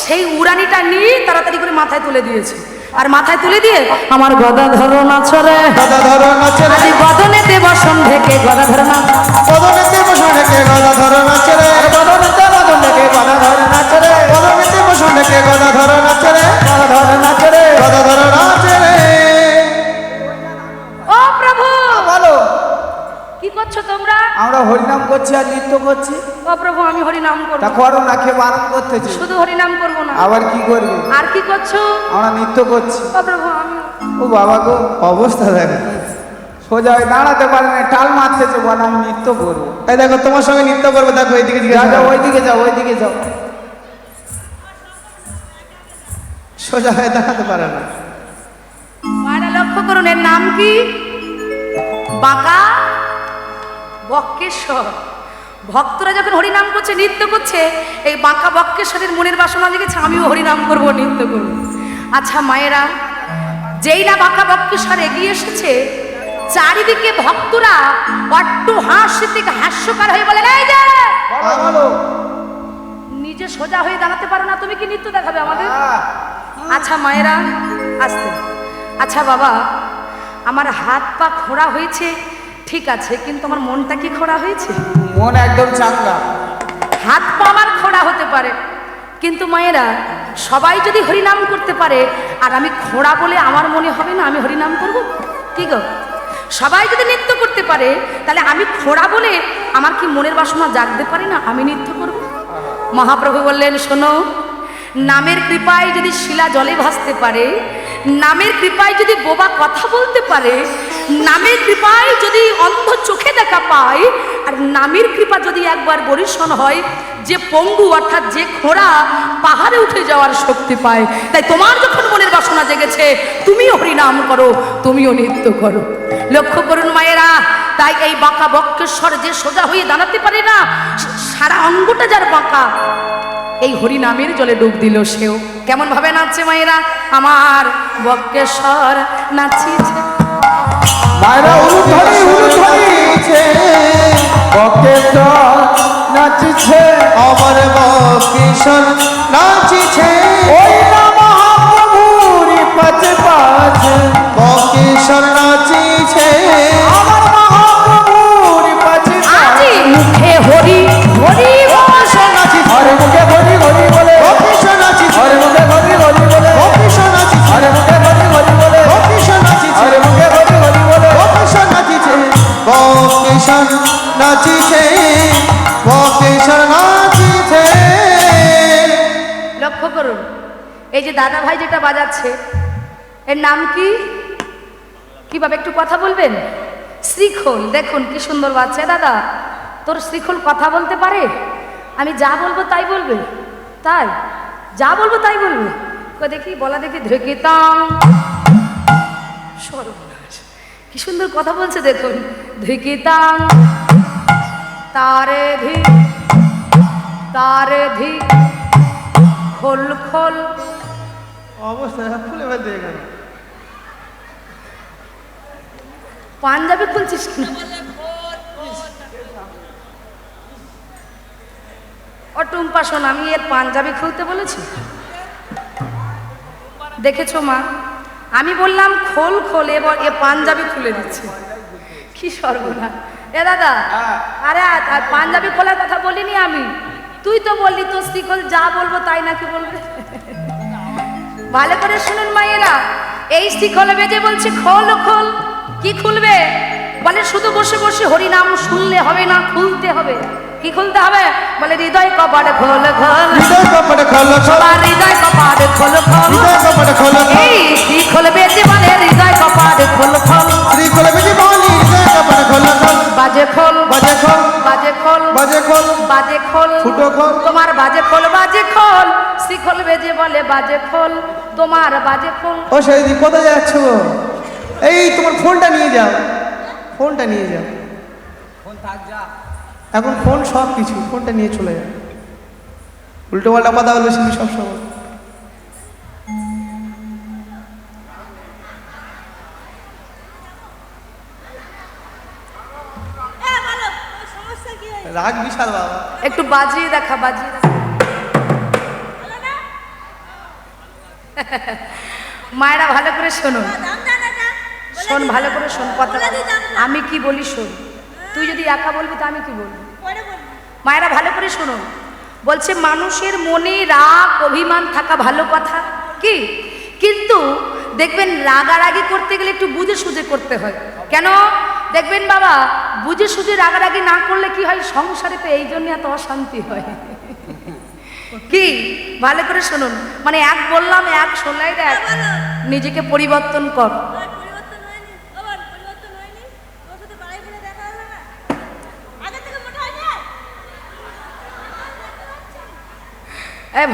সেই উড়ানিটা নিয়ে তাড়াতাড়ি করে মাথায় তুলে দিয়েছে। আর মাথায় তুলে দিয়ে আমার গদাধর নাচে রে,
গদাধর নাচে রে।
আজ বদনেতে বসন ঢেকে গদাধর নাচ,
বদনেতে বসন ঢেকে গদাধর নাচে রে, বদনেতে বসন ঢেকে গদাধর নাচে রে, বদনেতে বসন ঢেকে গদাধর নাচে রে, গদাধর নাচে রে, গদাধর নাচে রে।
ও প্রভু
বলো,
কি করছো তোমরা?
আমরা হরিনাম করছি আর নৃত্য করছি।
ও প্রভু আমি হরি নাম করব।
তা করো না, খেয়ে বারণ করতেছি।
শুধু হরি নাম করব না,
আবার কি করবি?
আর কি করছো?
আমরা নৃত্য করছি।
ও প্রভু আমি,
ও বাবা গো, অবস্থা দেখো, সোজা হয়ে দাঁড়াতে পারে না, টাল মারতেছে, বলে আমি নৃত্য করবো। তাই দেখো তোমার সঙ্গে নৃত্য করবো, দেখো এইদিকে যাও, ওইদিকে যাও, ওইদিকে যাও। সোজা হয়ে দাঁড়াতে পারে না।
মায়েরা লক্ষ্য করুন, এর নাম কি? বাঁকা বক্কেশ্বর। ভক্তরা যখন হরিনাম করছে, নৃত্য করছে, এই বাঁকা বক্কেশ্বরের মনের বাসনা জেগেছে আমিও হরিনাম করব, নৃত্য করব। আচ্ছা মায়েরা, যেই না বাঁকা বক্কেশ্বর এগিয়ে এসেছে, চারিদিকে ভক্তরা অট্ট হাসি থেকে হাস্যকার হয়ে বলে, এই যে
বলো,
নিজে সোজা হয়ে দাঁড়াতে পারো না, তুমি কি নৃত্য দেখাবে আমাদের? আচ্ছা মায়েরা আসতে। আচ্ছা বাবা, আমার হাত পা খোঁড়া হয়েছে ঠিক আছে, কিন্তু আমার মনটা কি খোঁড়া হয়েছে?
মন একদম চাঙ্গা।
হাত পা আমার খোঁড়া হতে পারে, কিন্তু মায়েরা সবাই যদি হরিনাম করতে পারে আর আমি খোঁড়া বলে আমার মনে হবে না আমি হরিনাম করব? কি গো, সবাই যদি নৃত্য করতে পারে তাহলে আমি খোঁড়া বলে আমার কি মনের বাসনা জাগতে পারে না আমি নৃত্য করব? মহাপ্রভু বললেন, শোনো, নামের কৃপায় যদি শিলা জলে ভাসতে পারে, নামের কৃপায় যদি বোবা কথা বলতে পারে, নামের কৃপায় যদি অন্ধ চোখে দেখা পায়, আর নামের কৃপা যদি একবার বরিশন হয়, যে পঙ্গু অর্থাৎ যে খোঁড়া পাহাড়ে উঠে যাওয়ার শক্তি পায়। তাই তোমার যখন মনের বাসনা জেগেছে, তুমিও হরিনাম করো, তুমিও নৃত্য করো। লক্ষ্য করুন মায়েরা, তাই এই বাঁকা বক্রেশ্বর যে সোজা হয়ে দাঁড়াতে পারে না, সারা অঙ্গটা যার বাঁকা, এই হরিনামের জলে ডুব দিল সেও। কেমন ভাবে নাচছে মায়েরা, আমার বক্রেশ্বর নাচিছে।
মায়েরা উলুধ্বনি উলুধ্বনিছে, বক্রেশ্বর নাচিছে, আমার বক্রেশ্বর নাচিছে। ওই না মহাপ্রভুর পাছে পাছে বক্রেশ্বর নাচিছে, আমার মহাপ্রভুর পাছে
আজি মুখে হরি হরি
বক্রেশ্বর নাচিছে, আরে মুখে হরি হরি বলে বক্রেশ্বর নাচিছে, আরে মুখে হরি হরি বলে বক্রেশ্বর নাচিছে, আরে মুখে হরি হরি বলে বক্রেশ্বর নাচিছে, আরে মুখে হরি হরি বলে বক্রেশ্বর নাচিছে, বক্রেশ্বর নাচিছে, বক্রেশ্বর নাচিছে।
লক্ষ্য করুন, এই যে দাদা ভাই যেটা বাজাচ্ছে এর নাম কি? কিভাবে একটু কথা বলবেন? শ্রীখোল। দেখুন কি সুন্দর বাচ্চা। দাদা, তোর শ্রীখোল কথা বলতে পারে? আমি যা বলবো তাই বলবে? তাই যা বলবো তাই বলবে? দেখি বলা দেখি, ধৃকিতাম। সর্বনাশ, কি সুন্দর কথা বলছে দেখুন। ধৃকিতাম তারে ধি তারে ধি খোল খোল।
অবস্থা খুলে ফেলতে গেল।
পাঞ্জাবি খুলছিস না? ও টুম্পা শোন, আমি এর পাঞ্জাবি খুলতে বলেছি? দেখেছো মা, আমি বললাম খোল খোল, এবার এ পাঞ্জাবি খুলে দিচ্ছে। কি সর্বনাশ। এ দাদা, আরে আর পাঞ্জাবি খোলার কথা বলিনি আমি, তুই তো বললি তো শ্রীখোল যা বলবো তাই নাকি বলবে। ভালো করে শুনুন মায়েরা, এই শ্রীখোল বেজে বলছে খোল খোল। কি খুলবে? বলে শুধু বসে বসে হরিনাম শুনলে হবে না, খুলতে হবে। কি খুলতে হবে? বলে হৃদয় কপাট খোল খোল,
হৃদয় কপাট খোল খোল,
সবার হৃদয় কপাট খোল খোল।
হৃদয় কপাট খোল খোল,
এই শ্রীখোল বেজে বলে হৃদয় কপাট খোল খোল।
শ্রীখোল বেজে বলি হৃদয় কপাট খোল খোল,
বাজে খোল
বাজে খোল,
বাজে খোল
বাজে খোল,
বাজে খোল।
ফুটো খোল,
তোমার বাজে খোল বাজে খোল, শিখল বেজে বলে বাজে খোল, তোমার বাজে খোল।
ও সৈদি কোথায় যাচ্ছ গো? এই তোমার ফোনটা নিয়ে যাও, ফোনটা নিয়ে যাও। এখন ফোন সব কিছু, ফোনটা নিয়ে চলে যাও। উল্টো পাল্টা কথা বলবে শুনি সব সময়। রাগ বিশাল বাবা।
একটু বাজিয়ে দেখা, বাজিয়ে দেখা। মায়েরা ভালো করে শোনো, শোন ভালো করে শোন কথা। আমি কি বলি শোন, তুই যদি একা বলবি তো আমি কি বলবো? মায়েরা ভালো করে শোনো। বলছে মানুষের মনে রাগ অভিমান থাকা ভালো কথা কি, কিন্তু দেখবেন রাগারাগি করতে গেলে একটু বুঝে সুঝে করতে হয়। কেন দেখবেন বাবা, বুঝে সুঝে রাগারাগি না করলে কি হয়, সংসারে তো এই জন্য এত অশান্তি হয়। কি ভালো করে শুনুন, মানে এক বললাম এক শোনাই, দেখ নিজেকে পরিবর্তন কর।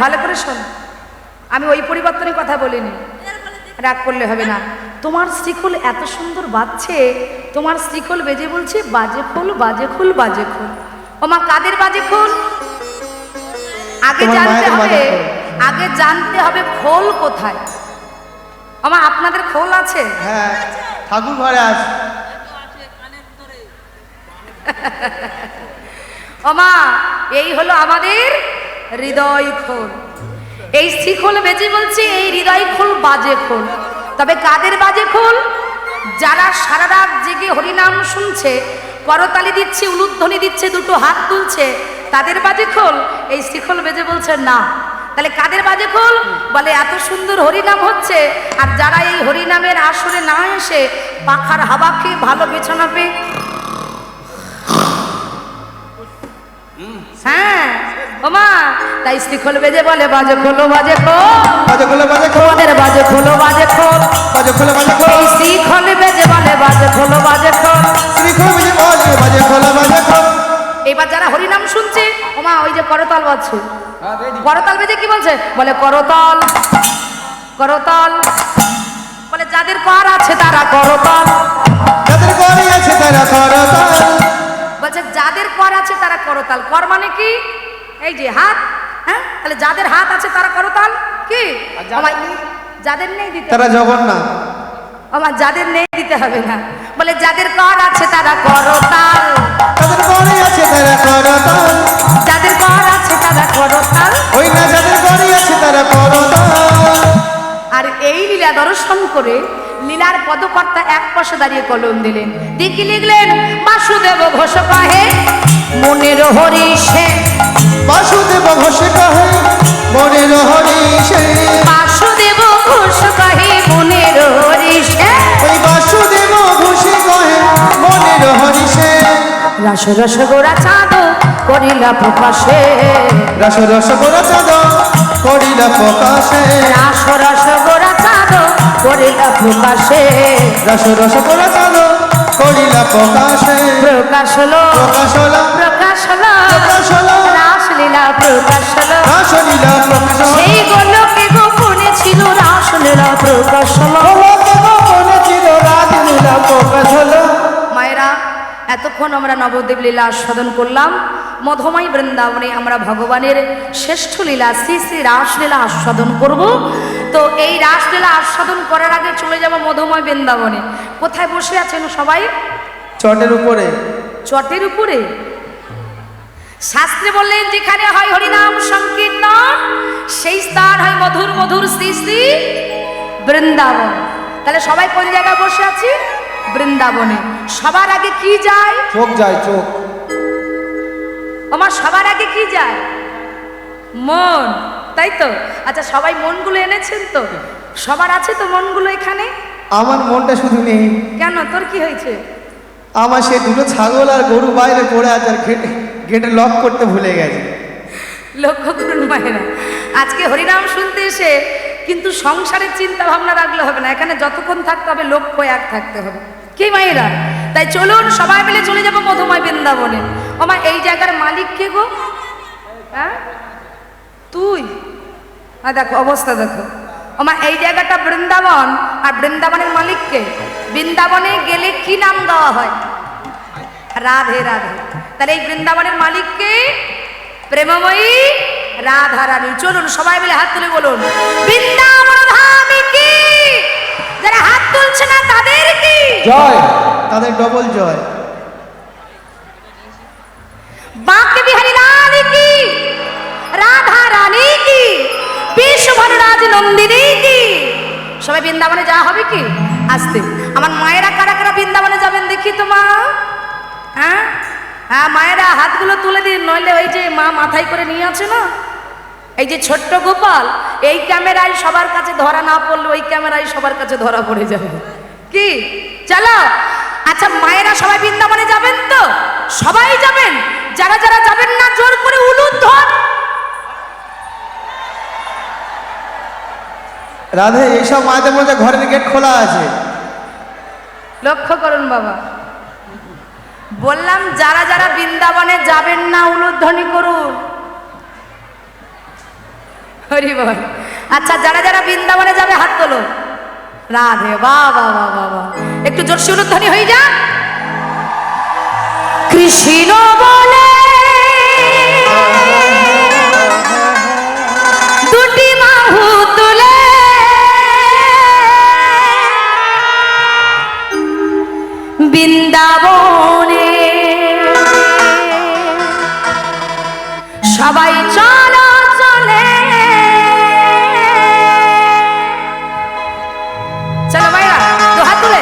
ভালো করে শোন, আমি ওই পরিবর্তনের কথা বলিনি, রাগ করলে হবে না। তোমার শ্রীখোল এত সুন্দর বাজছে, তোমার শ্রীখোল বেজে বলছে বাজে খোল বাজে খোল বাজে খোল। ও মা কাদের বাজে খোল? আগে জানতে হবে, আগে জানতে হবে খোল কোথায়। আমার আপনাদের খোল আছে?
হ্যাঁ, ঠাকুর ঘরে আছে।
ওমা এই হলো আমাদের হৃদয় খোল। এই শিখল বেজে বলছে এই হৃদয় খোল বাজে খোল। তবে কাদের বাজে খোল? যারা সারা রাত জেগে হরিনাম শুনছে, করতালি দিচ্ছে, উলুধ্বনি দিচ্ছে, দুটো হাত তুলছে, তাদের বাজে খোল। এই শিখল বেজে বলছে না। তাহলে কাদের বাজে খোল? বলে এত সুন্দর হরিনাম হচ্ছে, আর যারা এই হরিনামের আসরে না এসে পাখার হাওয়া খেয়ে ভালো বিছানা পেয়ে, হ্যাঁ ওমা তাই শিখল বেজে বলে বাজে খোলো বাজে খোল,
বাজে খোলো বাজে খোল,
তোমাদের বাজে খোলো বাজে খোল,
বাজে খোলো বাজে খোল।
এই শিখল বেজে বলে বাজে খোলো বাজে খোল,
শ্রীখোল বেজে বলে বাজে খোলো বাজে খোল।
এবার যারা হরিনাম শুনছে, ওমা ওই যে করতাল বাজছে, করতাল বেজে কি বলছে? বলে করতাল করতাল। বলে যাদের কর আছে তারা করতাল,
যাদের করি আছে তারা করতাল।
বলছে যাদের কর আছে তারা করতাল। কর মানে কি? এই যে হাত, হ্যাঁ, তাহলে যাদের হাত আছে তারা করতাল কি? যাদের নেই দিতে,
তারা জগন্নাথ।
আমার যাদের নেই দিতে হবে না। বলে যাদের কর আছে তারা করতাল,
যাদের করি আছে তারা করতাল,
যাদের কর আছে তারা করতাল।
ওই না যাদের করি আছে তারা করতাল।
আর এই লীলা দর্শন করে লীলার পদকর্তা এক পাশে দাঁড়িয়ে কলম দিলেন, দেখি লিখলেন বাসুদেব ঘোষ কহে মনের হরিষে,
বাসুদেব ঘোষ কহে মনের হরিষে,
বাসুদেব ঘোষ কহে মনের হরিষে,
ওই বাসুদেব ঘোষ কহে মনের হরিষে।
রস রস গোরা চাঁদ করিলা প্রকাশে,
রস রস গোরা চাঁদ করিলা প্রকাশে,
রস রস গোরা চাঁদ করিলা প্রকাশে,
রস রস গোরা চাঁদ করিলা প্রকাশে।
প্রকাশ হলো
প্রকাশ হলো
প্রকাশ হলো
প্রকাশ হলো
রাসলীলা প্রকাশ হলো,
রাসলীলা প্রকাশ হলো।
সেই গোলকে গোপনে ছিল রাসলীলা প্রকাশ হলো।
গোপনে ছিল রাসলীলা প্রকাশ হলো।
মায়েরা এতক্ষণ আমরা নবদ্বীপ লীলা আস্বাদন করলাম। মধুময় বৃন্দাবনে আমরা ভগবানের শ্রেষ্ঠ লীলা শ্রী শ্রী রাসলীলা আস্বাদন করব। তো এই রাসলীলা আস্বাদন করার আগে চলে যাব মধুময় বৃন্দাবনে। কোথায় বসে আছেন সবাই?
চটের উপরে।
চটের উপরে। শাস্ত্রে বললেন যেখানে হয় হরিনাম সংকীর্তন সেই স্থান হয় মধুর মধুর শ্রী শ্রী বৃন্দাবন। তাহলে সবাই কোন জায়গায় বসে আছি? বৃন্দাবনে। সবার আগে কি যায়?
চোখ যায়, চোখ।
আমার সবার আগে কি যায়? মন, তাই তো? আচ্ছা সবাই মনগুলো এনেছেন তো? সবার আছে তো মনগুলো এখানে?
আমার মনটা শুধু নেই।
কেন, তোর কি হয়েছে?
আমার সে দুটো ছাগল আর গরু বাইরে পড়ে আছে, আর গেটে লক করতে ভুলে গেছে।
লক্ষ্য করুন মায়েরা, আজকে হরিনাম শুনতে এসে কিন্তু সংসারের চিন্তা ভাবনা রাখলে হবে না, এখানে যতক্ষণ থাকতে হবে লক্ষ্য এক থাকতে হবে, কি মায়েরা? তাই চলুন সবাই মিলে চলে যাবো মধুময় বৃন্দাবনে। ওমা এই জায়গার মালিক কে গো? হ্যাঁ তুই দেখো অবস্থা দেখো আমার এই জায়গাটা বৃন্দাবন আর বৃন্দাবনের মালিককে বৃন্দাবনে গেলে কি নাম দেওয়া হয় রাধে রাধে তাহলে এই বৃন্দাবনের মালিককে প্রেমময়ী রাধা রানী চলুন সবাই মিলে হাত তুলে বলুন বৃন্দাবন ধামে কি যারা হাত তুলছে না তাদের কি
জয় তাদের ডবল জয়
বাঁকে বিহারী লাল কি রাধা রানী কি বিশ্বভানুরাজ নন্দিনী কি সবাই বৃন্দাবনে যাওয়া হবে কি আসতে আমার মায়েরা কারা কারা বৃন্দাবনে যাবেন দেখি তো মা হ্যাঁ হ্যাঁ মায়েরা হাতগুলো তুলে দিন নইলে ওই যে মা মাথায় করে নিয়ে আছে না এই যে ছোট্ট গোপাল এই ক্যামেরায় সবার কাছে ধরা না পড়লে ওই ক্যামেরায় সবার কাছে ধরা পড়ে যাবে কি চলো আচ্ছা মায়েরা সবাই বৃন্দাবনে যাবেন তো সবাই যাবেন যারা যারা যাবেন না জোর করে উলুদ ধর
রাধে এইসব মাঝে মধ্যে ঘরের গেট খোলা আছে
লক্ষ্য করুন বাবা বললাম যারা যারা বৃন্দাবনে যাবেন না উলুধ্বনি করুন হরি বল আচ্ছা যারা যারা বৃন্দাবনে যাবে হাত তোলো রাধে বাবা বাবা বাবা একটু জোরসে উলুধ্বনি হয়ে যা কৃষ্ণ বলে দুটি বাহু তুলে বৃন্দাবনে সবাই চলো চলে চলো ভাইরা দু হাত তুলে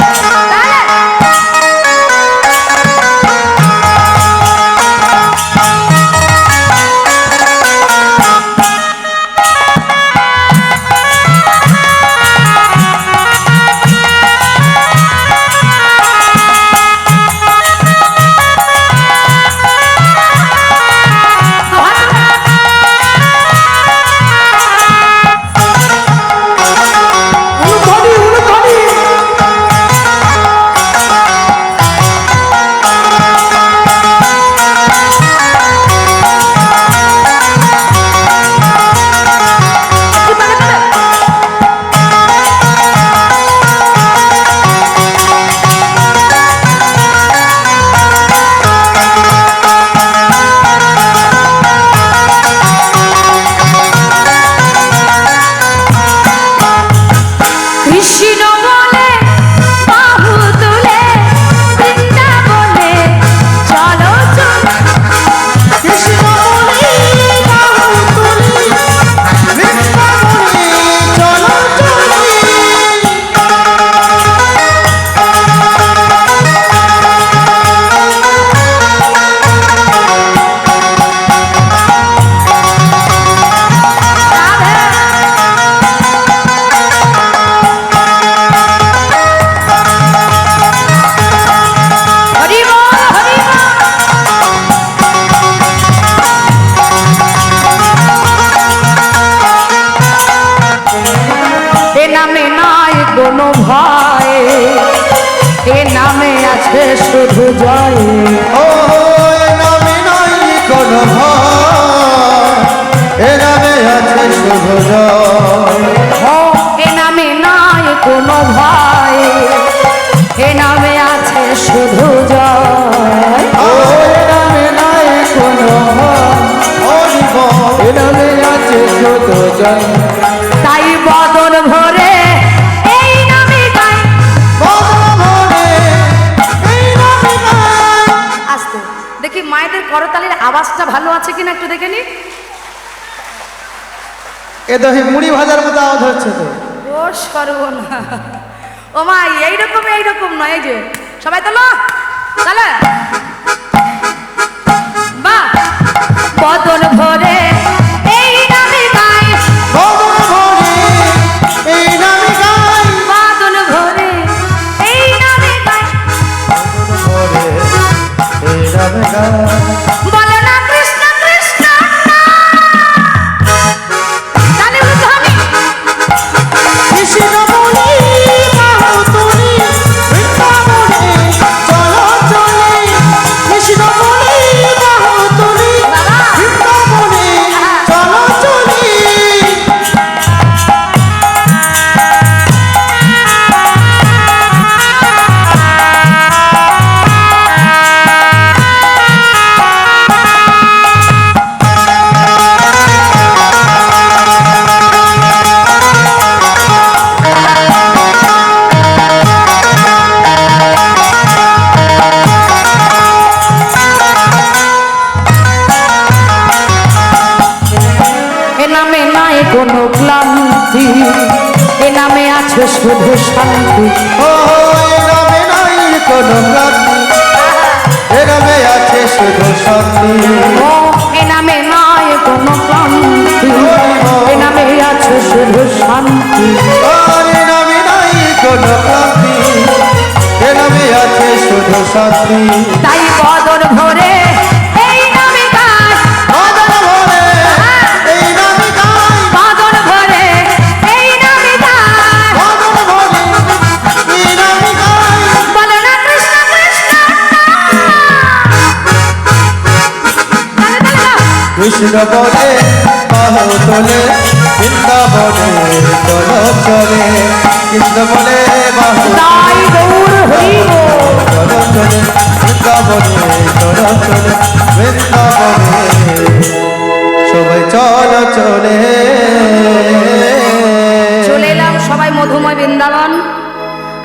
তাহলে শুধু জয়
ও এ নামে নাই কোনো ভয় এ নামে আছে শুধু জয়
ও এ নামে নাই কোনো ভয় এ নামে আছে শুধু জয়
ও এ নামে নাই কোনো ভয় এ নামে আছে শুধু জয়
তাই বদন ভরে এই নামে গাই আস্তে দেখি মায়েদের করতালির আওয়াজটা ভালো আছে কিনা একটু দেখে নি
এ দেখি মুড়ি ভাজার মতো আওয়াজ হচ্ছে তো
ও সর্বনা ও মা এইরকম নয় যে সবাই তো তাহলে বা বদন ভরে এই নামে গাই
বদন ভরে এই নামে গাই
বদন ভরে এই নামে গাই
বদন ভরে এই নামে গাই
বলে না কৃষ্ণ কৃষ্ণ তাহলে উদ্ধানি
কৃষ্ণ বলি বাহু তুলি বৃন্দাবনে চলো চলে কৃষ্ণ বলি বাহু তুলি বৃন্দাবনে
শান্তি।
ও এ নামে নাই কোনো ক্লান্তি, এ নামে আছে শুধু শান্তি।
ও এ নামে নাই কোনো ক্লান্তি, এ নামে আছে শুধু শান্তি।
আর এ নামে নাই কোনো ক্লান্তি, এ নামে আছে শুধু শান্তি।
তাই বদন ভরে এই নামে গায়,
বদন ভরে এই নামে গায়,
বদন ভরে এই নামে গায়।
বদন ভরে এই নামে গায়।
বলো না কৃষ্ণ কৃষ্ণ। তালে তালে দাও।
কৃষ্ণ বলে বাহু তোলে, বৃন্দাবনে চল চলে। কৃষ্ণ বলে বাহু
তাই গৌর হইব।
চল চলে, বৃন্দাবনে চল চলে, বৃন্দাবনে সবাই চল চলে।
চলে এলাম সবাই মধুময় বৃন্দাবন।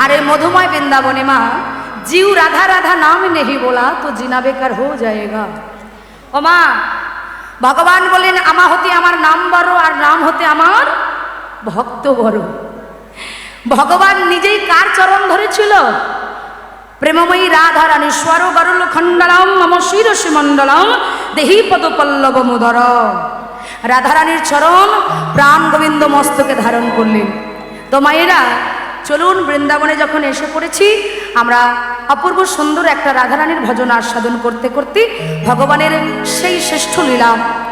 আর এই মধুময় বৃন্দাবনে মা जीव राधा राधा नाम नहीं बोला तो जीना बेकार हो जाएगा। ও মা ভগবান বলেন আমা হতে আমার নাম বড় আর নাম হতে আমার ভক্ত বড়। ভগবান নিজেই কার চরণ ধরেছিল? প্রেমময়ী রাধা রানীশ্বর গরুল খণ্ডলম মম শিরসি মণ্ডলম দেহি পদ পল্লব মুদর। রাধারানীর চরণ প্রাণ গোবিন্দ মস্তকে ধারণ করলেন। তো মায়েরা চলুন বৃন্দাবনে যখন এসে পড়েছি আমরা অপূর্ব সুন্দর একটা রাধারানীর ভজন আস্বাদন করতে করতে ভগবানের সেই শ্রেষ্ঠ লীলা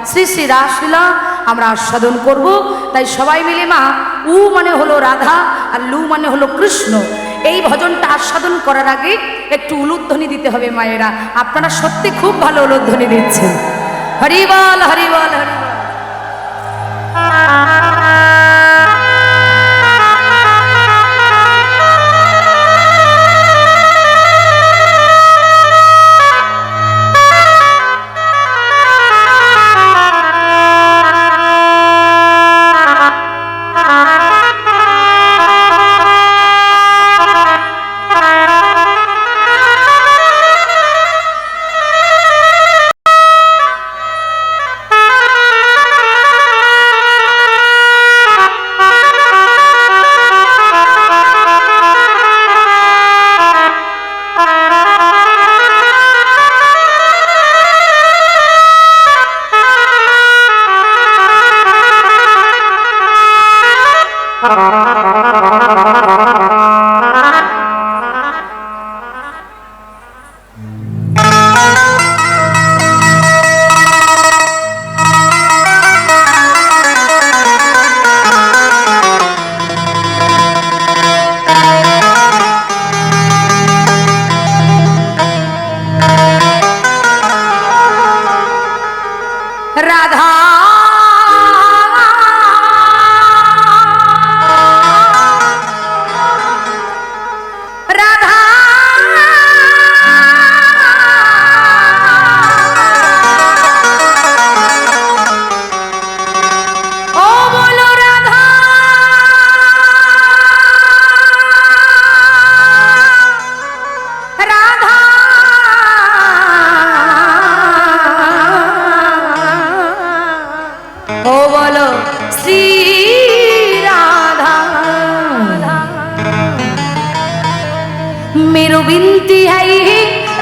শ্রী শ্রী রাসলীলা আমরা আস্বাদন করব। তাই সবাই মিলে মা উ মানে হলো রাধা আর লু মানে হলো কৃষ্ণ। এই ভজনটা আস্বাদন করার আগে একটু উলুধ্বনি দিতে হবে মায়েরা। আপনারা সত্যি খুব ভালো উলুধ্বনি দিচ্ছেন। হরি বল হরি বল হরি বল। রাধা রাধা ও বলো রাধা রাধা ও বলো শ্রী রাধা। मेरो बिनती है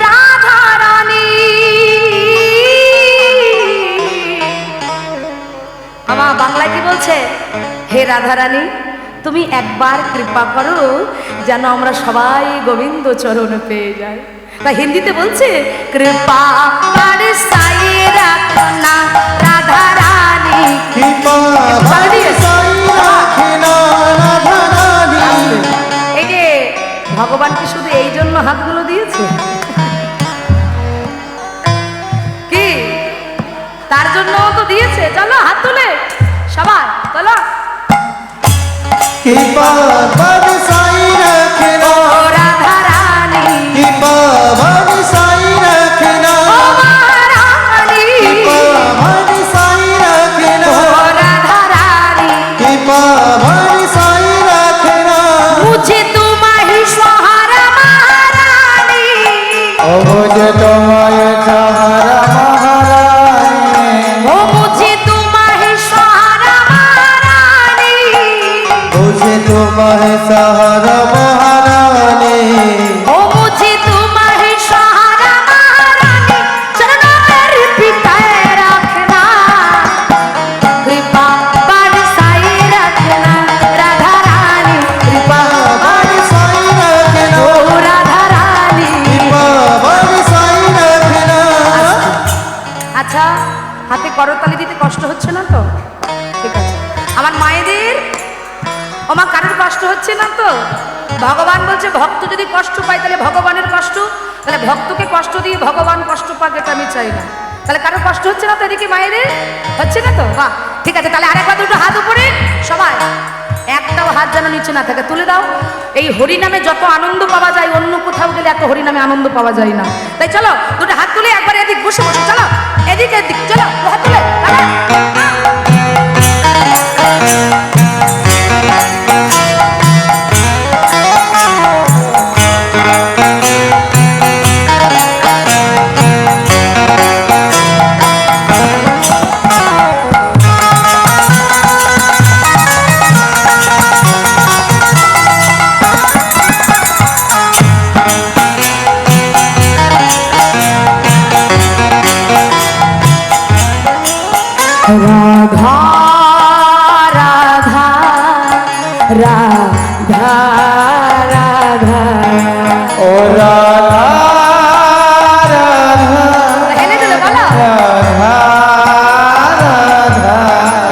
राधा रानी। আমার বাংলা কি বলছে? হে রাধা রানী তুমি একবার কৃপা করো যেন আমরা সবাই গোবিন্দ চরণ পেয়ে যাই। বা হিন্দিতে বলছে কৃপা कर साई रखना राधा रानी।
কৃপা সাই রাখিনা রাধা রানী।
এই যে ভগবান কি শুধু এই জন্য হাতগুলো দিয়েছে কি? তার জন্য তো দিয়েছে। চলো হাত তুলে সবাই চলো।
কৃপা সাই রাখিনা
ও রাধা রানী
কৃপা সাই রাখিনা
ও মহারানী
কৃপা সাই রাখিনা
ও রাধা রানী
কৃপা সাই রাখিনা।
মুঝে তোমাহি সহারা মহারানী
ও মুঝে তোমায় সহারা মহারানী।
ও মুঝে তোমাহি সহারা মহারানী
मुझे तुम्हारे सहारा
ভগবান বলছে ভক্ত যদি কষ্ট পায় তাহলে ভগবানের কষ্ট, তাহলে ভক্তকে কষ্ট দিয়ে ভগবান কষ্ট পাক, এটা আমি চাই না। তাহলে কারো কষ্ট হচ্ছে না তো এদিকে মায়েদের? হচ্ছে না তো? বাহ, ঠিক আছে। তাহলে আরেকবার দুটো হাত উপরে সবাই, একটাও হাত যেন নিচে না থাকে, তুলে দাও। এই হরিনামে যত আনন্দ পাওয়া যায় অন্য কোথাও গেলে এত হরিনামে আনন্দ পাওয়া যায় না। তাই চলো দুটো হাত তুলে একবার এদিক বসে বসে, চলো এদিক এদিক, চলো হাত তুলে রাধা রাধা রাধা রাধা,
ও রাধা রাধা
হেলে দিলে বলো।
রাধা রাধা,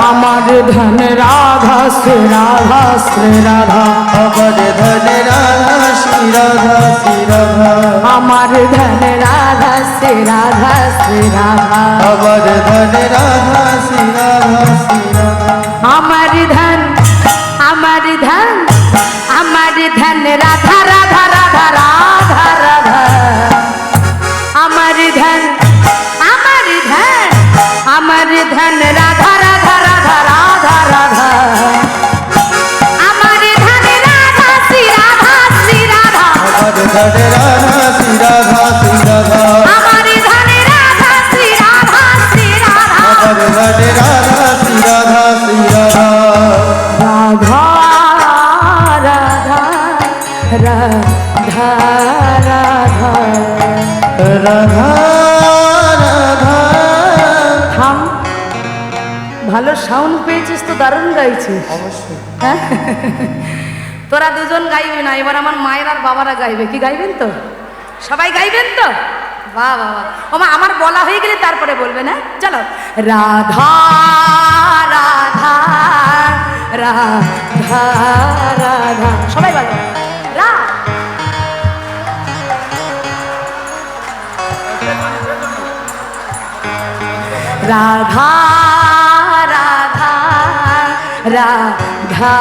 আমার ধন রাধা শ্রী রাধা শ্রী রাধা,
আমার ধন রাধা শ্রী রাধা শ্রী রাধা,
আমার ধন রাধা শ্রী রাধা শ্রী রাধা,
আমার ধন রাধা শ্রী রাধা শ্রী রাধা,
আমার ধন আমার ধন আমার ধন রাধা রাধা রাধা রাধা রাধা, আমার ধন আমার ধন আমার ধন রাধা রাধা রাধা রাধা রাধা, আমার ধন রাধা শ্রী রাধা শ্রী রাধা,
আমার ধন রাধা শ্রী রাধা শ্রী রাধা,
আমার ধন রাধা শ্রী রাধা শ্রী রাধা,
আমার ধন রাধা শ্রী রাধা শ্রী রাধা,
রাধা রাধা রাধা রাধা
রাধা রাধা।
থাম, ভালো সাউন্ড পেয়েছিস তো, দারুণ গাইছিস।
অবশ্যই
হ্যাঁ? তোরা দুজন গাইবি না, এবার আমার মায়ের আর বাবারা গাইবে। কি গাইবেন তো? সবাই গাইবেন তো? বাহ বাহ বাহ। ওমা আমার বলা হয়ে গেলে তারপরে বলবে না? চলো রাধা রাধা রাধা রাধা, সবাই বলো রা। রাধা রাধা রাধা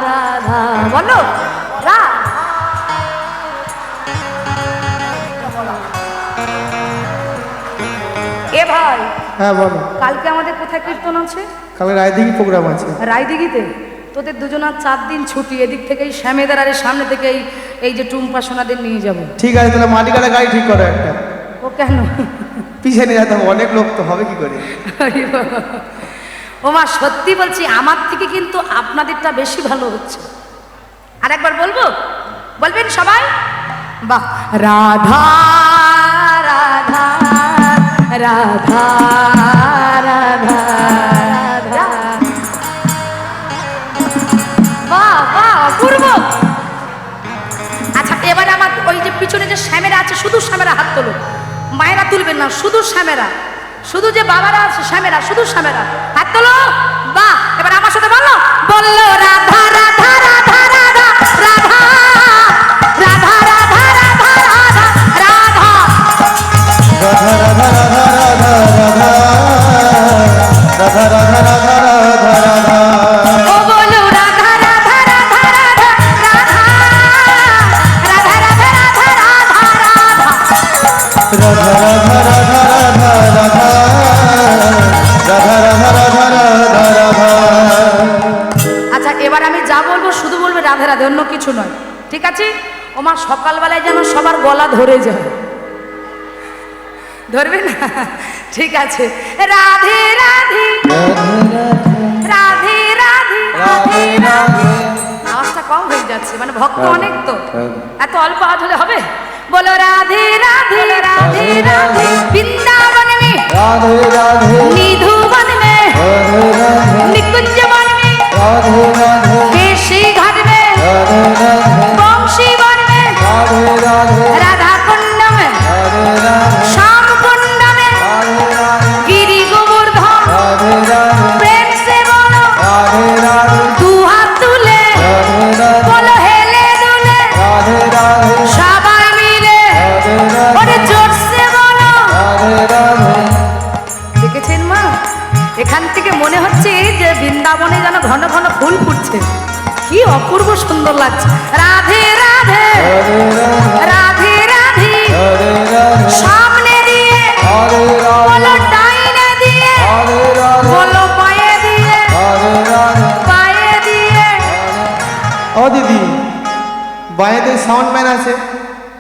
রাধা, বলো রা। এ ভাই,
হ্যাঁ বলো।
কালকে আমাদের কোথায় কীর্তন আছে?
কালকে রায়দিঘি প্রোগ্রাম আছে।
রায়দিঘিতে। তোদের দুজনার 4 দিন ছুটি, এদিক থেকে এই শ্যামেদার আর এই সামনে থেকে এই যে টুম্পা সোনাদের নিয়ে যাবো।
ঠিক আছে, তাহলে মালিকারা গাড়ি ঠিক করো একটা,
ও কেন?
পিছিয়ে নিয়ে যেতে হবে, অনেক লোক তো হবে কি করে।
ও মা সত্যি বলছি, আমার থেকে কিন্তু আপনাদেরটা বেশি ভালো হচ্ছে। আর একবার বলবো, বলবেন সবাই? বাহ। রাধা রাধা রাধা রাধা রাধা, বাহ বাহ অপূর্ব। আচ্ছা এবারে আমার ওই যে পিছনে যে শ্যামেরা আছে, শুধু শ্যামেরা হাত তোলো। মায়েরা তুলবেন না, শুধু শ্যামেরা, শুধু যে বাবারা আছে শ্যামেরা, শুধু শ্যামেরা হাত তোলো। বাহ, এবার আমার সাথে বললো, বললো রাধা রাধা রাধা রাধা রাধা রাধা রাধা রাধা রাধা রাধা,
রাধা রাধা রাধা রাধা রাধা রাধা রাধা রাধা রাধা রাধা,
ও বলো রাধা রাধা রাধা রাধা রাধা রাধা রাধা রাধা রাধা রাধা,
রাধা রাধা রাধা রাধা রাধা রাধা রাধা রাধা রাধা।
আচ্ছা এবার আমি যা বলবো শুধু বলবে রাধে রাধে, অন্য কিছু নয়, ঠিক আছে? ওমা সকালবেলায় যেন সবার গলা ধরে যায়, ধরবে না? ঠিক আছে, রাধে রাধে রাধে রাধে রাধে রাধে। আওয়াজটা কম হয়ে যাচ্ছে, মানে ভক্ত অনেক তো, এত অল্প আওয়াজ হলে হবে? बोलो राधे राधे राधे राधे वृंदावन में
राधे राधे
निधुवन में
राधे राधे
निकुंज वन में
राधे राधे
केशी घाट में
राधे राधे
वंशी वन में
राधे राधे
राधा कुंड में
राधे राधे
श्याम कुंड में
राधे राधे
गिरी गोवर्धन
राधे राधे
प्रेम से बोलो
राधे राधे
तू हाथ तुले
राधे राधे
बोलो हे বৃন্দাবনে যেন ঘন ঘন ফুল ফুটছে, কি অপূর্ব সুন্দর লাগছে। রাধে রাধে রাধে রাধে সামনে দিয়ে বলো ডাইনে দিয়ে বলো পায়ে দিয়ে পায়ে দিয়ে।
ও দিদি, বাইরে সাউন্ড ম্যান আছে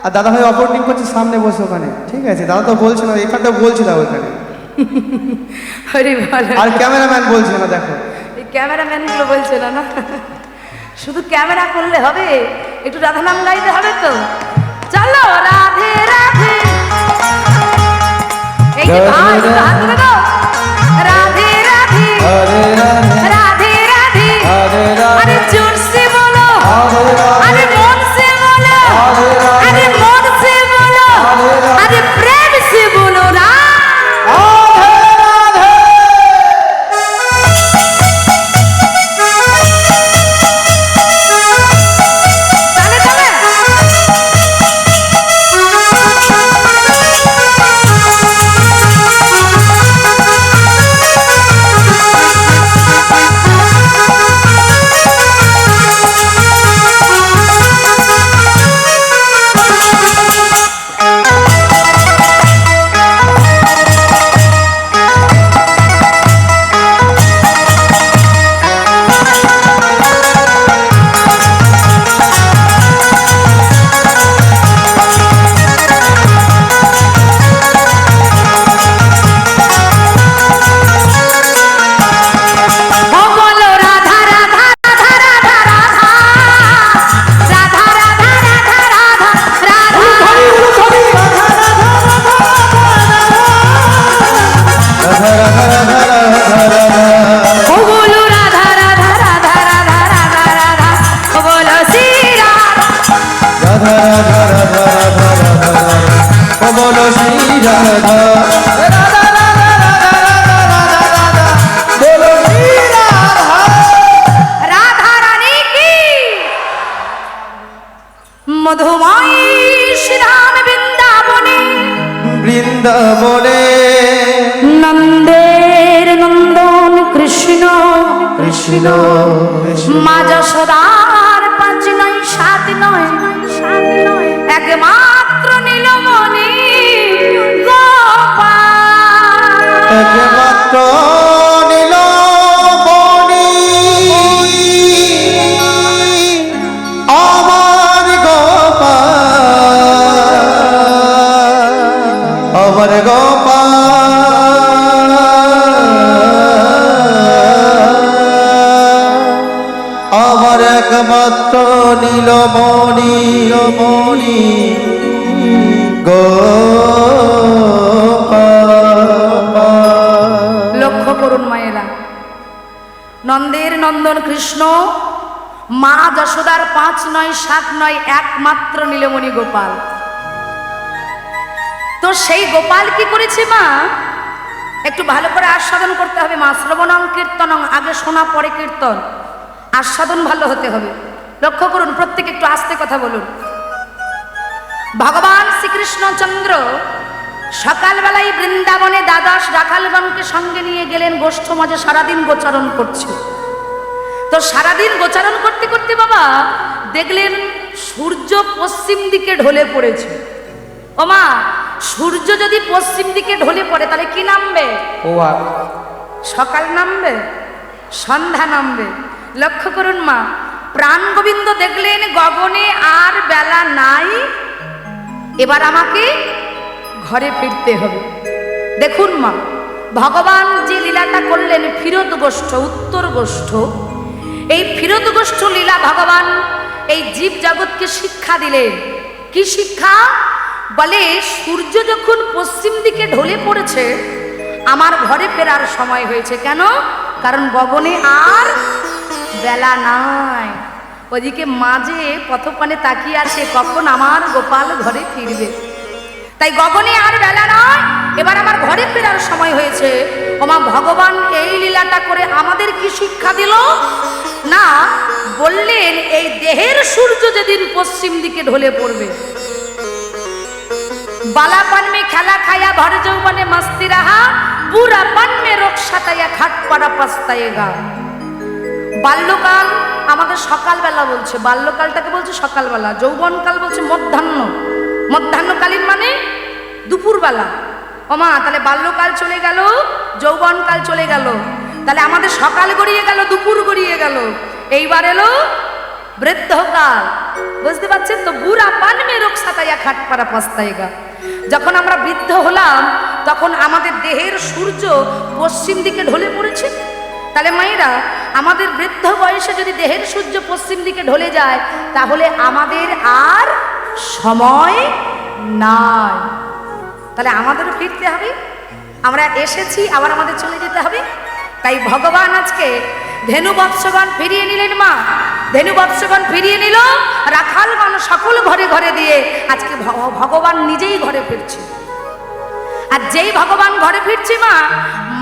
আর দাদা ভাই অপারেটিং করছে সামনে বসে ওখানে, ঠিক আছে? দাদা তো বলছে না, এখানটা বলছে না ওইখানে।
হরি বল।
আর ক্যামেরাম্যান বলছে না, দেখো
এই ক্যামেরাম্যান গুলো বলছে না, না শুধু ক্যামেরা করলে হবে, একটু রাধা নাম গাইতে হবে তো। চলো রাধে রাধে, এই যে ভাই একটু হাত তুলে দাও। রাধে রাধে রাধে রাধে, আরে জোর সে বলো, আরে মন সে বলো, আরে মন সে বলো, আরে প্রেম সে বলো না। মধুময় শ্রীরাম বৃন্দাবনে,
বৃন্দাবনে
নন্দের নন্দন কৃষ্ণ
কৃষ্ণ
মা যশোদার 5 নয় 7 নয় একমাত্র নীলমণি গোপাল,
একমাত্র নীলমণি আমার গোপাল, আমার গোপাল, আমার একমাত্র নীলমণি নীলমণি গোপাল।
লক্ষ্য করুন মায়েরা, নন্দের নন্দন কৃষ্ণ, মা যশোদার 5 নয় 7 নয় একমাত্র নীলমণি গোপাল। তো সেই গোপাল কি করেছে মা? একটু ভালো করে আস্বাদন করতে হবে মা। শ্রবণং কীর্তনং, আগে শোনা পরে কীর্তন, আস্বাদন ভালো হতে হবে। লক্ষ্য করুন, প্রত্যেকে একটু আস্তে কথা বলুন। ভগবান শ্রীকৃষ্ণচন্দ্র সকালবেলায় বৃন্দাবনে দ্বাদশ রাখালগণকে সঙ্গে নিয়ে গেলেন, গোষ্ঠ মজে সারাদিন গোচারণ করছে। তো সারাদিন গোচারণ করতে করতে বাবা দেখলেন সূর্য পশ্চিম দিকে ঢলে পড়েছে। ও মা, সূর্য যদি পশ্চিম দিকে ঢলে পড়ে তাহলে কি নামবে? সকাল নামবে, সন্ধ্যা নামবে। লক্ষ্য করুন মা, প্রাণ গোবিন্দ দেখলেন গগনে আর বেলা নাই, এবার আমাকে ঘরে ফিরতে হবে। দেখুন মা, ভগবান যে লীলাটা করলেন ফিরত গোষ্ঠ, উত্তর গোষ্ঠ, এই ফিরত গোষ্ঠ লীলা ভগবান এই জীব জগৎকে শিক্ষা দিলেন। কি শিক্ষা? বলে সূর্য যখন পশ্চিম দিকে ঢলে পড়েছে আমার ঘরে ফেরার সময় হয়েছে। কেন? কারণ গগনে আর বেলা নাই। ওদিকে মাঝে পথপানে তাকিয়ে আছে কখন আমার গোপাল ঘরে ফিরবে। তাই গগনে আর বেলা নয়, এবার আমার ঘরে ফেরার সময় হয়েছে। ওমা, ভগবান এই লীলাটা করে আমাদের কি শিক্ষা দিল? না, বললেন এই দেহের সূর্য যেদিন পশ্চিম দিকে ঢলে পড়বে, বালাপান মে খেলা খায়া ভর যৌবনে মস্তি রাহা, বুড়াপান মে রোগ সাতাইয়া খাট পাড়া পাস্তায়েগা। বাল্যকাল আমাদের সকালবেলা বলছে, বাল্যকালটাকে বলছে সকালবেলা, যৌবনকাল বলছে মধ্যাহ্ন, মধ্যাহ্নকালীন মানে দুপুরবেলা। ওমা তাহলে বাল্যকাল চলে গেল, যৌবনকাল চলে গেল, তাহলে আমাদের সকাল গড়িয়ে গেল, দুপুর গড়িয়ে গেল, এইবার এলো বৃদ্ধকাল। বুঝতে পারছেন তো? বুড়া পান মে রোগ সাতাইয়া খাট পাড়া পস্তাইগা। যখন আমরা বৃদ্ধ হলাম তখন আমাদের দেহের সূর্য পশ্চিম দিকে ঢলে পড়েছে। তাহলে মায়েরা আমাদের বৃদ্ধ বয়সে যদি দেহের সূর্য পশ্চিম দিকে ঢলে যায় তাহলে আমাদের আর সময় নাই, তাহলে আমাদেরও ফিরতে হবে। আমরা এসেছি আবার আমাদের চলে যেতে হবে। তাই ভগবান আজকে ধেনু বৎসগণ ফিরিয়ে নিলেন। মা ধেনু বৎসগণ ফিরিয়ে নিল, রাখালগণ সকল ঘরে ঘরে দিয়ে আজকে ভগবান নিজেই ঘরে ফিরছে। আর যেই ভগবান ঘরে ফিরছে মা,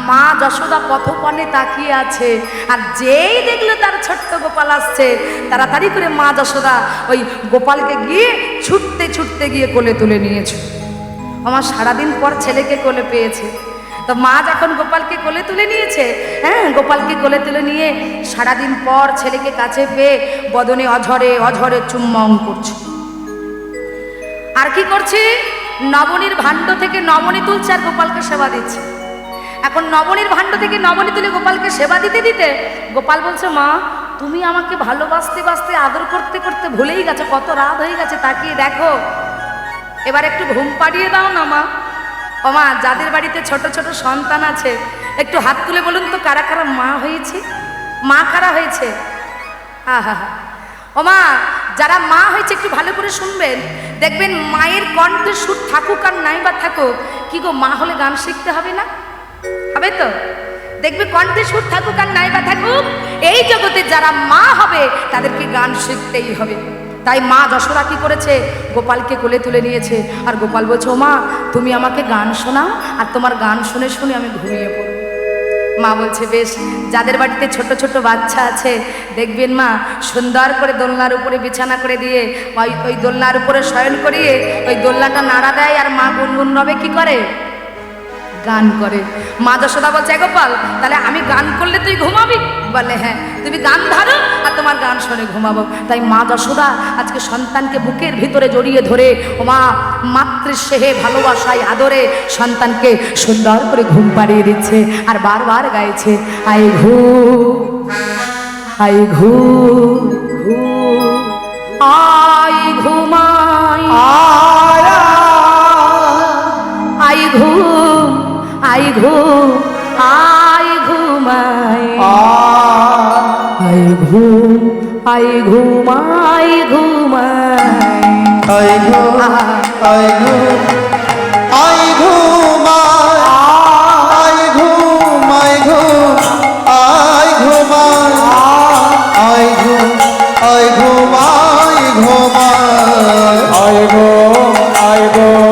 মা যশোদা পথপনে তাকিয়ে আছে। আর যেই দেখলো তার ছোট্ট গোপাল আসছে, তাড়াতাড়ি করে মা যশোদা ওই গোপালকে গিয়ে ছুটতে ছুটতে গিয়ে কোলে তুলে নিয়েছে। আমার সারাদিন পর ছেলেকে কোলে পেয়েছে, তো মা যখন গোপালকে কোলে তুলে নিয়েছে, হ্যাঁ গোপালকে কোলে তুলে নিয়ে সারাদিন পর ছেলেকে কাছে পেয়ে বদনে অঝরে অঝরে চুম্বন করছে। আর কি করছে? নবনীর ভাণ্ড থেকে নবনী তুলছে আর গোপালকে সেবা দিচ্ছে। এখন নবনীর ভাণ্ড থেকে নবনী তুলে গোপালকে সেবা দিতে দিতে গোপাল বলছে, মা তুমি আমাকে ভালোবাসতে বাসতে আদর করতে করতে ভুলেই গেছো, কত রাত হয়ে গেছে, তাকিয়ে দেখো, এবার একটু ঘুম পাড়িয়ে দাও না মা। ও মা, যাদের বাড়িতে ছোট ছোট সন্তান আছে একটু হাত তুলে বলুন তো কারা কারা মা হয়েছে, মা কারা হয়েছে? আহা, ও মা যারা মা হয়েছে একটু ভালো করে শুনবেন, দেখবেন মায়ের কণ্ঠের সুর থাকুক আর নাই বা থাকুক, কি গো মা হলে গান শিখতে হবে না? হবে তো? দেখবে কণ্ঠের সুর থাকুক আর নাই বা থাকুক, এই জগতে যারা মা হবে তাদেরকে গান শিখতেই হবে। তাই মা যশোদা কি করেছে? গোপালকে কোলে তুলে নিয়েছে। আর গোপাল বলছে, ও মা তুমি আমাকে গান শোনাও, আর তোমার গান শুনে শুনে আমি ঘুমিয়ে পড়ব। মা বলছে বেশ। যাদের বাড়িতে ছোট ছোট বাচ্চা আছে দেখবেন মা সুন্দর করে দোলনার উপরে বিছানা করে দিয়ে ওই দোলনার উপরে শয়ন করিয়ে ওই দোলনাটা নাড়া দেয়, আর মা গুনগুন রবে কি করে? গান করে। মা যশোদা বলছে, গোপাল তাহলে আমি গান করলে তুই ঘুমাবি? বলে হ্যাঁ, তুমি গান ধরো আর তোমার গান শুনে ঘুমাবো। তাই মা যশোদা আজকে সন্তানকে বুকের ভিতরে জড়িয়ে ধরে ও মা মাতৃস্নেহে ভালোবাসায় আদরে সন্তানকে সুন্দর করে ঘুম পাড়িয়ে দিচ্ছে। আর বারবার গাইছে, আই ঘু আই ঘু ঘু আই ঘুমাই আই ঘুম আই ঘুম আই ঘুমাই আই ঘুম আই ঘুমাই ঘুমাই
আই ঘুম আই ঘুম আই ঘুমাই আই ঘুম আই ঘুম আই ঘুমাই আই ঘুম আই ঘুমাই ঘুমাই আই ঘুম আই ঘুম আই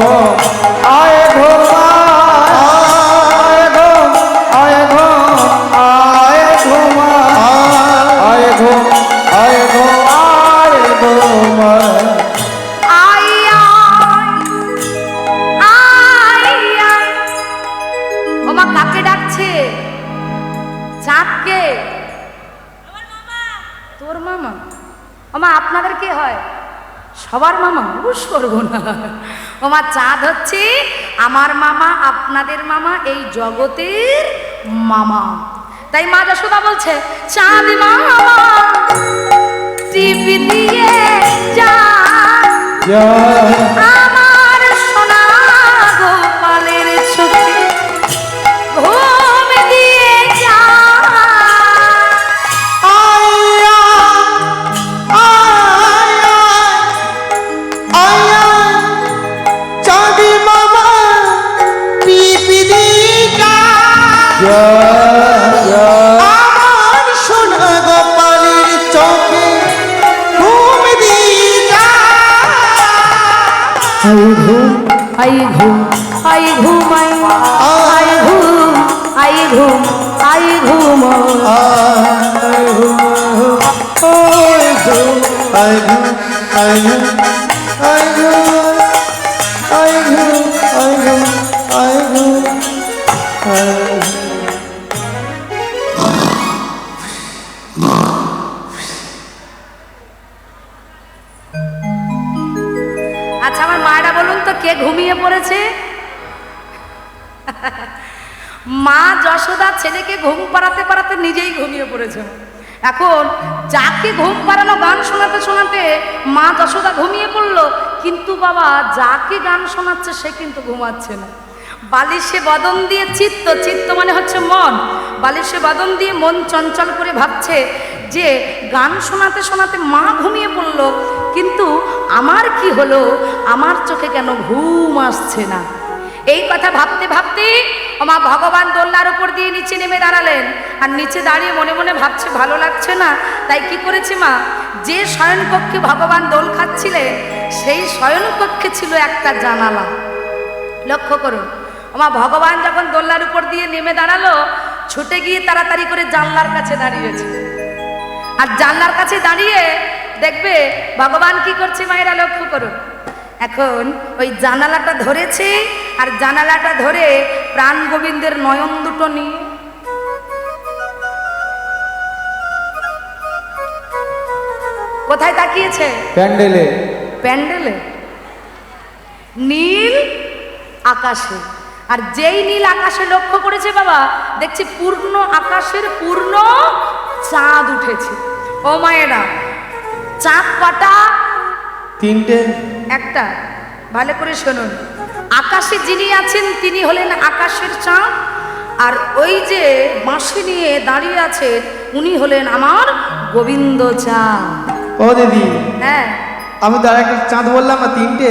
আপনাদের কে হয়? সবার মামা? বুঝ করবো না। ওমা চাঁদ হচ্ছে আমার মামা, আপনাদের মামা, এই জগতের মামা। তাই মা যশোদা বলছে, চাঁদ মামা টিপি দিয়ে যা আমার সোনা গোপালের চোখে ঘুম দিয়ে যা।
আমার সোনা গোপালের চোখে ঘুম দিয়া।
আই ঘুম আই ঘুম আই ঘুমাই আই ঘুম আই ঘুম আই ঘুম
আই ঘুম আই ঘুম আই ঘুম আই ঘুম আই ঘুম আই ঘুম আই ঘুম আই ঘুম আই ঘুম।
আচ্ছা আমার মায়েরা বলুন তো কে ঘুমিয়ে পড়েছে? মা যশোদা ছেলেকে ঘুম পাড়াতে পাড়াতে নিজেই ঘুমিয়ে পড়েছে। এখন যাকে ঘুম পাড়ানো গান শোনাতে শোনাতে মা যশোদা ঘুমিয়ে পড়লো, কিন্তু বাবা যাকে গান শোনাচ্ছে সে কিন্তু ঘুমাচ্ছে না। বালিশে বদন দিয়ে চিত্ত, চিত্ত মানে হচ্ছে মন, বালিশে বদন দিয়ে মন চঞ্চল করে ভাবছে যে গান শোনাতে শোনাতে মা ঘুমিয়ে পড়লো, কিন্তু আমার কি হলো, আমার চোখে কেন ঘুম আসছে না। এই কথা ভাবতে ভাবতে মা ভগবান দোলনার উপর দিয়ে নিচে নেমে দাঁড়ালেন। আর নিচে দাঁড়িয়ে মনে মনে ভাবছে ভালো লাগছে না, তাই কি করেছে মা, যে শয়নকক্ষে ভগবান দোল খাচ্ছিলেন সেই শয়নকক্ষে ছিল একটা জানালা। লক্ষ্য করুন, মা ভগবান যখন দোলনার উপর দিয়ে নেমে দাঁড়ালো, ছুটে গিয়ে তাড়াতাড়ি করে জানলার কাছে দাঁড়িয়েছে। আর জানলার কাছে দাঁড়িয়ে দেখবে ভগবান কি করছে, মায়েরা লক্ষ্য করুন। এখন ওই জানালাটা ধরেছে, আর জানালাটা ধরে প্রাণ গোবিন্দের নয়ন দুটো নিয়ে কোথায় তাকিয়েছে?
প্যান্ডেলে।
প্যান্ডেলে, নীল আকাশে। আর যেই নীল আকাশে লক্ষ্য করেছে বাবা, দেখছি পূর্ণ আকাশের পূর্ণ চাঁদ উঠেছে। ও মায়েরা, চাঁদ কটা?
তিনটে।
একটা, ভালো করে শুনুন। আকাশে যিনি আছেন তিনি হলেন আকাশের চাঁদ, আর ওই যে বাঁশি নিয়ে দাঁড়িয়ে আছেন উনি হলেন আমার গোবিন্দ চাঁদ।
ও দিদি,
হ্যাঁ,
আমি তো আর একটা চাঁদ বললাম না, তিনটে।